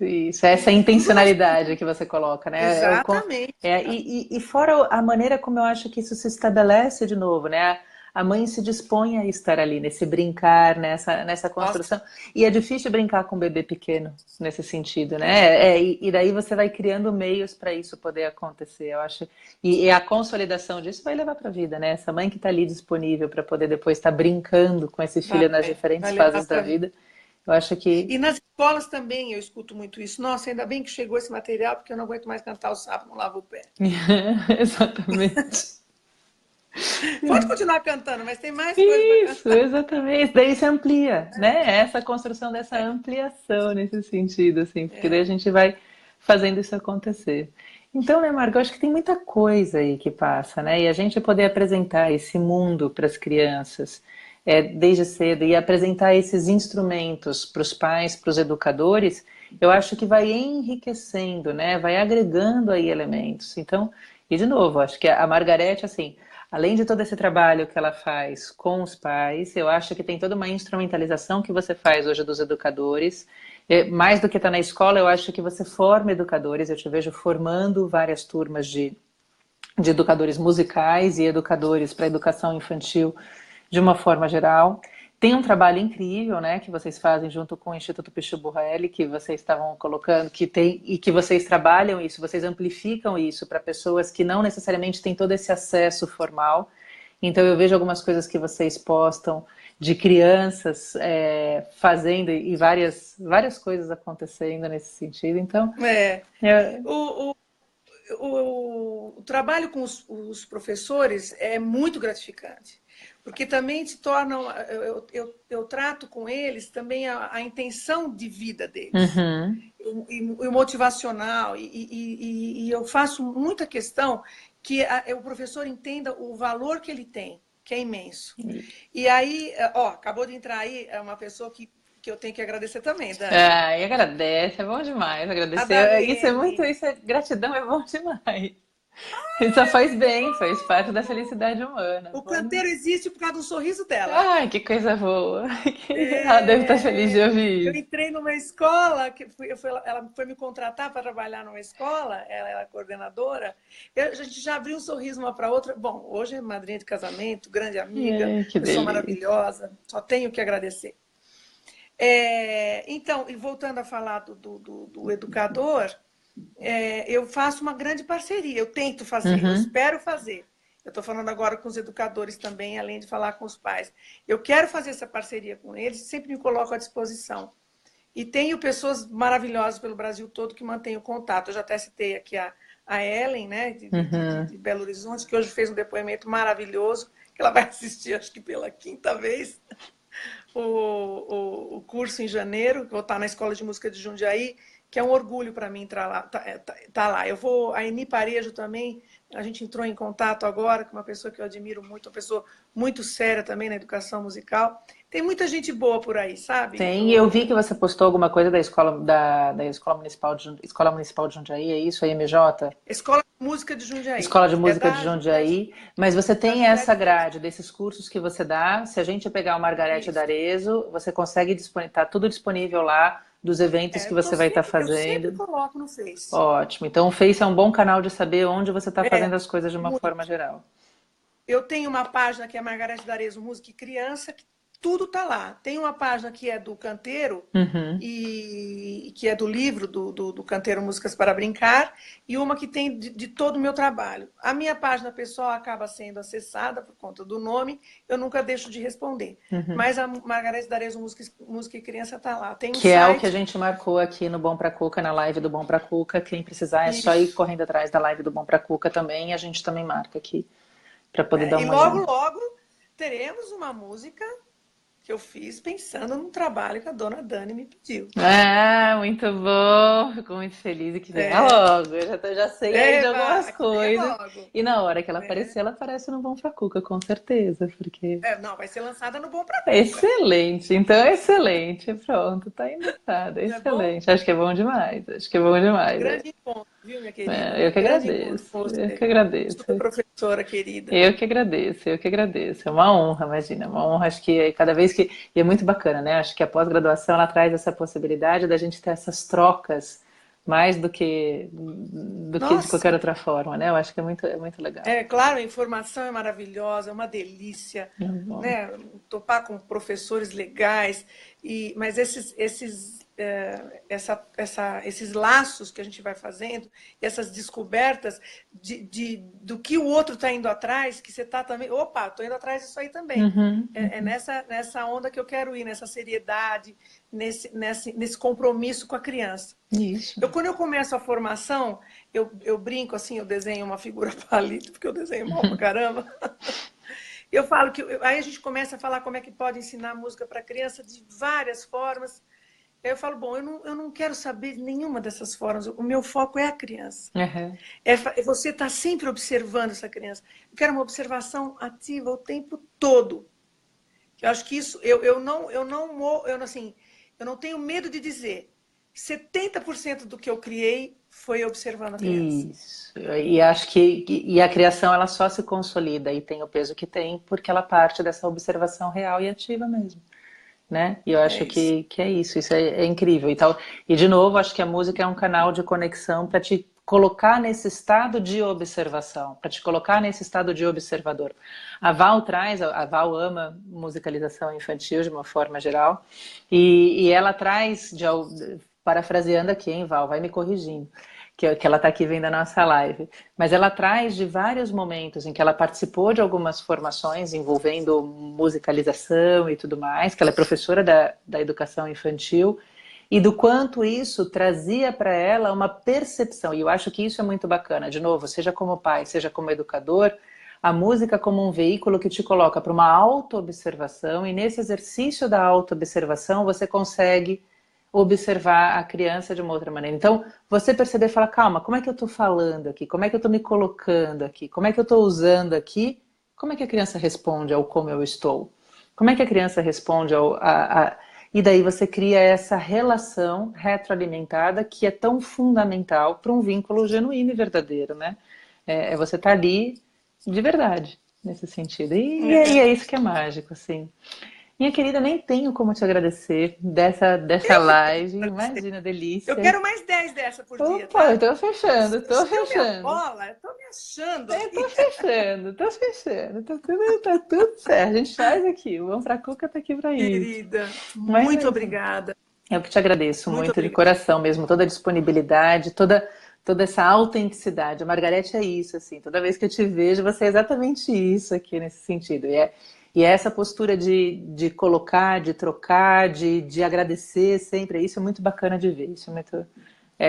[SPEAKER 1] Isso, essa
[SPEAKER 2] Tudo na...
[SPEAKER 1] intencionalidade que você coloca, né?
[SPEAKER 2] Exatamente.
[SPEAKER 1] E fora a maneira como eu acho que isso se estabelece de novo, né? A mãe se dispõe a estar ali, nesse brincar, nessa
[SPEAKER 2] Nossa,
[SPEAKER 1] construção. E é difícil brincar com um bebê pequeno, nesse sentido, né? E daí você vai criando meios para isso poder acontecer, eu acho. E a consolidação disso vai levar para a vida, né? Essa mãe que está ali disponível para poder depois estar brincando com esse filho nas diferentes
[SPEAKER 2] vai
[SPEAKER 1] fases
[SPEAKER 2] levar
[SPEAKER 1] da
[SPEAKER 2] para vida.
[SPEAKER 1] vida. Eu acho que
[SPEAKER 2] E nas escolas também eu escuto muito isso. Nossa, ainda bem que chegou esse material, porque eu não aguento mais cantar o sapo, não lavo o pé.
[SPEAKER 1] exatamente.
[SPEAKER 2] Pode continuar cantando, mas tem mais coisa para
[SPEAKER 1] Isso,
[SPEAKER 2] cantar.
[SPEAKER 1] exatamente. Daí se amplia, né? Essa construção dessa ampliação nesse sentido, assim, porque daí a gente vai fazendo isso acontecer. Então, né, Margot, acho que tem muita coisa aí que passa, né? E a gente poder apresentar esse mundo para as crianças desde cedo e apresentar esses instrumentos para os pais, para os educadores, eu acho que vai enriquecendo, né? Vai agregando aí elementos. Então, e de novo, acho que a Margarete, assim, além de todo esse trabalho que ela faz com os pais, eu acho que tem toda uma instrumentalização que você faz hoje dos educadores. Mais do que estar na escola, eu acho que você forma educadores. Eu te vejo formando várias turmas de educadores musicais e educadores para educação infantil de uma forma geral. Tem um trabalho incrível, né, que vocês fazem junto com o Instituto Pichu-Burrelli, que vocês estavam colocando, que tem e que vocês trabalham isso, vocês amplificam isso para pessoas que não necessariamente têm todo esse acesso formal. Então eu vejo algumas coisas que vocês postam de crianças fazendo e várias coisas acontecendo nesse sentido. Então,
[SPEAKER 2] É.
[SPEAKER 1] é,
[SPEAKER 2] O, o trabalho com os professores é muito gratificante, porque também se tornam. Eu trato com eles também a intenção de vida deles,
[SPEAKER 1] uhum,
[SPEAKER 2] e o motivacional, e eu faço muita questão que o professor entenda o valor que ele tem, que é imenso. E aí, ó, acabou de entrar aí uma pessoa que eu tenho que agradecer também, Dani.
[SPEAKER 1] e agradece, é bom demais
[SPEAKER 2] A
[SPEAKER 1] agradecer. Isso é
[SPEAKER 2] Darlene.
[SPEAKER 1] muito, gratidão é bom demais. Isso faz bem, faz parte da felicidade humana.
[SPEAKER 2] O canteiro existe por causa do sorriso dela.
[SPEAKER 1] Ai, que coisa boa. Ela deve estar feliz de
[SPEAKER 2] É,
[SPEAKER 1] ouvir
[SPEAKER 2] eu
[SPEAKER 1] isso.
[SPEAKER 2] entrei numa escola, ela foi me contratar para trabalhar numa escola, ela era coordenadora. A gente já abriu um sorriso uma para outra. Bom, hoje é madrinha de casamento, grande amiga,
[SPEAKER 1] Ai, que
[SPEAKER 2] pessoa
[SPEAKER 1] delícia.
[SPEAKER 2] maravilhosa, só tenho que agradecer. Então, e voltando a falar do educador, eu faço uma grande parceria, eu tento fazer, eu
[SPEAKER 1] Uhum.
[SPEAKER 2] espero fazer. Eu estou falando agora com os educadores também, além de falar com os pais. Eu quero fazer essa parceria com eles, sempre me coloco à disposição. E tenho pessoas maravilhosas pelo Brasil todo que mantêm o contato. Eu já até citei aqui a Ellen, né,
[SPEAKER 1] Uhum.
[SPEAKER 2] de Belo Horizonte, que hoje fez um depoimento maravilhoso, que ela vai assistir, acho que pela quinta vez, o curso em janeiro, que vou estar na Escola de Música de Jundiaí, que é um orgulho para mim entrar lá, tá lá. Eu vou, a Eni Parejo também, a gente entrou em contato agora com uma pessoa que eu admiro muito, uma pessoa muito séria também na educação musical. Tem muita gente boa por aí, sabe?
[SPEAKER 1] Tem, e eu vi que você postou alguma coisa da escola da Escola Municipal de Jundiaí, é isso, a MJ?
[SPEAKER 2] Escola de Música de Jundiaí.
[SPEAKER 1] Escola de
[SPEAKER 2] É
[SPEAKER 1] Música de Jundiaí, mas você
[SPEAKER 2] da
[SPEAKER 1] tem essa
[SPEAKER 2] Juliette Freire.
[SPEAKER 1] grade desses cursos que você dá. Se a gente pegar o Margarete
[SPEAKER 2] Isso.
[SPEAKER 1] D'Arezzo, você consegue tá tudo disponível lá dos eventos que você vai estar
[SPEAKER 2] Eu sempre
[SPEAKER 1] fazendo.
[SPEAKER 2] coloco no Face.
[SPEAKER 1] Ótimo. Então o Face é um bom canal de saber onde você está
[SPEAKER 2] É,
[SPEAKER 1] fazendo as coisas de uma forma
[SPEAKER 2] muito.
[SPEAKER 1] geral.
[SPEAKER 2] Eu tenho uma página que é Margarete D'Arezzo Música e Criança, que tudo tá lá. Tem uma página que é do Canteiro,
[SPEAKER 1] Uhum.
[SPEAKER 2] e que é do livro do Canteiro Músicas para Brincar, e uma que tem de todo o meu trabalho. A minha página pessoal acaba sendo acessada por conta do nome, eu nunca deixo de responder. Mas a Margarete D'Arezzo Música e Criança está lá. Tem um
[SPEAKER 1] Que é o que a
[SPEAKER 2] site.
[SPEAKER 1] gente marcou aqui no Bom Pra Cuca, na live do Bom Pra Cuca. Quem precisar é só ir
[SPEAKER 2] Isso.
[SPEAKER 1] correndo atrás da live do Bom Pra Cuca também. E a gente também marca aqui para poder dar
[SPEAKER 2] E
[SPEAKER 1] uma
[SPEAKER 2] logo,
[SPEAKER 1] olhada.
[SPEAKER 2] logo teremos uma música que eu fiz pensando num trabalho que a dona Dani me pediu.
[SPEAKER 1] Ah, muito bom. Fico muito feliz e que venha
[SPEAKER 2] É,
[SPEAKER 1] logo. Eu já sei aí de algumas
[SPEAKER 2] que venha
[SPEAKER 1] coisas.
[SPEAKER 2] logo,
[SPEAKER 1] E na hora que ela
[SPEAKER 2] né?
[SPEAKER 1] aparecer, ela aparece no Bom Pra Cuca, com certeza, porque
[SPEAKER 2] Não, vai ser lançada no Bom Pra Cuca,
[SPEAKER 1] excelente. Então, excelente. Pronto, tá indicada.
[SPEAKER 2] não é bom?
[SPEAKER 1] Excelente. Acho que é bom demais. Acho que é bom demais.
[SPEAKER 2] Grande encontro, viu, minha querida?
[SPEAKER 1] Eu que
[SPEAKER 2] Grande encontro
[SPEAKER 1] agradeço.
[SPEAKER 2] com
[SPEAKER 1] Eu que
[SPEAKER 2] você,
[SPEAKER 1] agradeço.
[SPEAKER 2] sua professora querida.
[SPEAKER 1] Eu que agradeço, eu que agradeço. É uma honra, imagina, é uma honra. Acho que cada vez que. E é muito bacana, né? Acho que a pós-graduação ela traz essa possibilidade da gente ter essas trocas mais do que de qualquer
[SPEAKER 2] Nossa,
[SPEAKER 1] outra forma, né? Eu acho que é muito legal.
[SPEAKER 2] claro, a informação é maravilhosa, é uma delícia,
[SPEAKER 1] É bom.
[SPEAKER 2] né? Topar com professores legais, mas esses laços que a gente vai fazendo, essas descobertas do que o outro está indo atrás, que você está também, opa, estou indo atrás disso aí também.
[SPEAKER 1] Uhum,
[SPEAKER 2] É nessa onda que eu quero ir, nessa seriedade, nesse compromisso com a criança.
[SPEAKER 1] isso.
[SPEAKER 2] Quando eu começo a formação, eu brinco assim, eu desenho uma figura palito, porque eu desenho mal pra caramba. Eu falo que aí a gente começa a falar como é que pode ensinar música para criança de várias formas. Aí eu falo, bom, eu não quero saber nenhuma dessas formas. O meu foco é a criança.
[SPEAKER 1] Uhum.
[SPEAKER 2] É você estar sempre observando essa criança. Eu quero uma observação ativa o tempo todo. Eu acho que isso, assim, eu não tenho medo de dizer. 70% do que eu criei foi observando a criança.
[SPEAKER 1] Isso. E acho que a criação ela só se consolida e tem o peso que tem porque ela parte dessa observação real e ativa mesmo. Né? E eu
[SPEAKER 2] É
[SPEAKER 1] acho
[SPEAKER 2] isso.
[SPEAKER 1] que é isso é incrível e tal. E de novo, acho que a música é um canal de conexão para te colocar nesse estado de observação, para te colocar nesse estado de observador. A Val ama musicalização infantil de uma forma geral, e ela traz, parafraseando aqui, hein, Val, vai me corrigindo, que ela está aqui vendo a nossa live, mas ela traz de vários momentos em que ela participou de algumas formações envolvendo musicalização e tudo mais, que ela é professora da educação infantil, e do quanto isso trazia para ela uma percepção, e eu acho que isso é muito bacana, de novo, seja como pai, seja como educador, a música como um veículo que te coloca para uma autoobservação, e nesse exercício da autoobservação você consegue observar a criança de uma outra maneira. Então, você perceber e falar, calma, como é que eu estou falando aqui? Como é que eu estou me colocando aqui? Como é que eu estou usando aqui? Como é que a criança responde ao como eu estou? Como é que a criança responde E daí você cria essa relação retroalimentada que é tão fundamental para um vínculo genuíno e verdadeiro, né? É você estar ali de verdade, nesse sentido. E é isso que é mágico, assim. Minha querida, nem tenho como te agradecer dessa
[SPEAKER 2] Eu que tenho
[SPEAKER 1] live.
[SPEAKER 2] que agradecer.
[SPEAKER 1] Imagina,
[SPEAKER 2] Eu
[SPEAKER 1] delícia.
[SPEAKER 2] quero mais 10 dessa por dia,
[SPEAKER 1] Opa, eu
[SPEAKER 2] tá?
[SPEAKER 1] tô fechando, tô
[SPEAKER 2] Encheu minha
[SPEAKER 1] fechando.
[SPEAKER 2] bola, eu tô me achando
[SPEAKER 1] Eu tô
[SPEAKER 2] aqui.
[SPEAKER 1] fechando, tô fechando. Tá tudo certo. A gente faz aqui. O Vamos Pra Cuca tá aqui pra isso.
[SPEAKER 2] Querida,
[SPEAKER 1] Mas
[SPEAKER 2] muito obrigada.
[SPEAKER 1] eu que te agradeço
[SPEAKER 2] Muito
[SPEAKER 1] muito de
[SPEAKER 2] obrigada.
[SPEAKER 1] coração mesmo, toda a disponibilidade, toda essa autenticidade. A Margarete é isso, assim. Toda vez que eu te vejo, você é exatamente isso aqui nesse sentido. E é essa postura de colocar, de trocar, de agradecer sempre. Isso é muito bacana de ver. Isso é muito,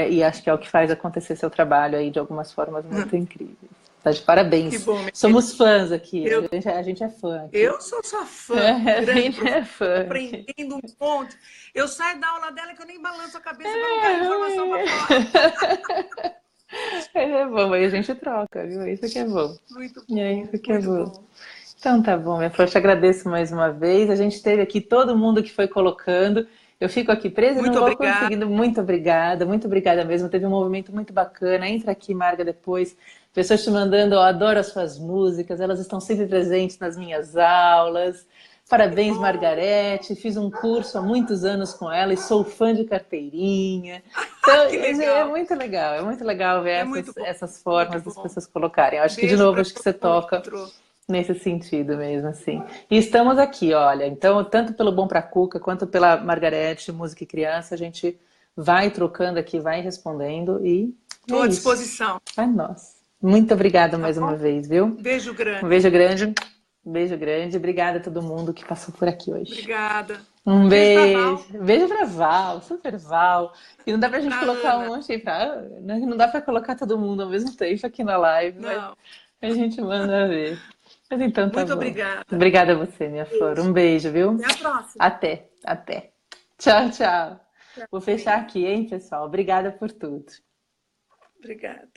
[SPEAKER 1] e acho que é o que faz acontecer seu trabalho aí de algumas formas muito incríveis. Tá de
[SPEAKER 2] Que
[SPEAKER 1] parabéns.
[SPEAKER 2] bom, minha querida.
[SPEAKER 1] Somos fãs aqui.
[SPEAKER 2] Eu,
[SPEAKER 1] A gente é fã aqui.
[SPEAKER 2] eu sou sua fã,
[SPEAKER 1] A
[SPEAKER 2] grande
[SPEAKER 1] gente
[SPEAKER 2] professora,
[SPEAKER 1] é fã aqui.
[SPEAKER 2] aprendendo um monte. Eu saio da aula dela que eu nem balanço a cabeça para não cair informação para fora.
[SPEAKER 1] É bom, aí a gente troca, viu? Isso que é bom.
[SPEAKER 2] Muito
[SPEAKER 1] E é
[SPEAKER 2] bom,
[SPEAKER 1] isso que é
[SPEAKER 2] muito
[SPEAKER 1] bom.
[SPEAKER 2] bom.
[SPEAKER 1] Então tá bom, minha flor, te agradeço mais uma vez. A gente teve aqui todo mundo que foi colocando. Eu fico aqui presa e não
[SPEAKER 2] Muito
[SPEAKER 1] vou
[SPEAKER 2] obrigada.
[SPEAKER 1] conseguindo. Muito obrigada mesmo. Teve um movimento muito bacana. Entra aqui, Marga, depois. Pessoas te mandando, eu adoro as suas músicas, elas estão sempre presentes nas minhas aulas. Parabéns, Margarete. Fiz um curso há muitos anos com ela e sou fã de carteirinha. Então,
[SPEAKER 2] Que legal.
[SPEAKER 1] é muito legal ver
[SPEAKER 2] É muito
[SPEAKER 1] essas
[SPEAKER 2] bom, muito
[SPEAKER 1] formas das
[SPEAKER 2] bom.
[SPEAKER 1] pessoas colocarem. Eu acho que, de
[SPEAKER 2] Beijo
[SPEAKER 1] novo,
[SPEAKER 2] para
[SPEAKER 1] acho que
[SPEAKER 2] todo
[SPEAKER 1] você
[SPEAKER 2] mundo que
[SPEAKER 1] toca
[SPEAKER 2] entrou.
[SPEAKER 1] nesse sentido mesmo, assim. E estamos aqui, olha. Então, tanto pelo Bom Pra Cuca quanto pela Margarete, Música e Criança, a gente vai trocando aqui, vai respondendo e é
[SPEAKER 2] Estou à
[SPEAKER 1] isso.
[SPEAKER 2] disposição,
[SPEAKER 1] É nós. Muito obrigada
[SPEAKER 2] tá
[SPEAKER 1] mais uma
[SPEAKER 2] bom?
[SPEAKER 1] vez, viu?
[SPEAKER 2] Beijo
[SPEAKER 1] Um
[SPEAKER 2] grande.
[SPEAKER 1] beijo grande. Um beijo grande. Obrigada a todo mundo que passou por aqui hoje.
[SPEAKER 2] Obrigada.
[SPEAKER 1] Um
[SPEAKER 2] Beijo para Val,
[SPEAKER 1] beijo. Beijo pra Val, super Val. E não dá pra gente
[SPEAKER 2] para
[SPEAKER 1] colocar um
[SPEAKER 2] Ana.
[SPEAKER 1] monte aí pra Ana. Não dá pra colocar todo mundo ao mesmo tempo aqui na live, mas
[SPEAKER 2] Não,
[SPEAKER 1] a gente manda ver. Mas então tá
[SPEAKER 2] Muito
[SPEAKER 1] bom.
[SPEAKER 2] obrigada.
[SPEAKER 1] Obrigada a você, minha flor.
[SPEAKER 2] Beijo.
[SPEAKER 1] Um beijo, viu?
[SPEAKER 2] Até a próxima.
[SPEAKER 1] Até, até. Tchau, tchau.
[SPEAKER 2] Tchau,
[SPEAKER 1] Vou fechar
[SPEAKER 2] beijo.
[SPEAKER 1] aqui, hein, pessoal? Obrigada por tudo.
[SPEAKER 2] Obrigada.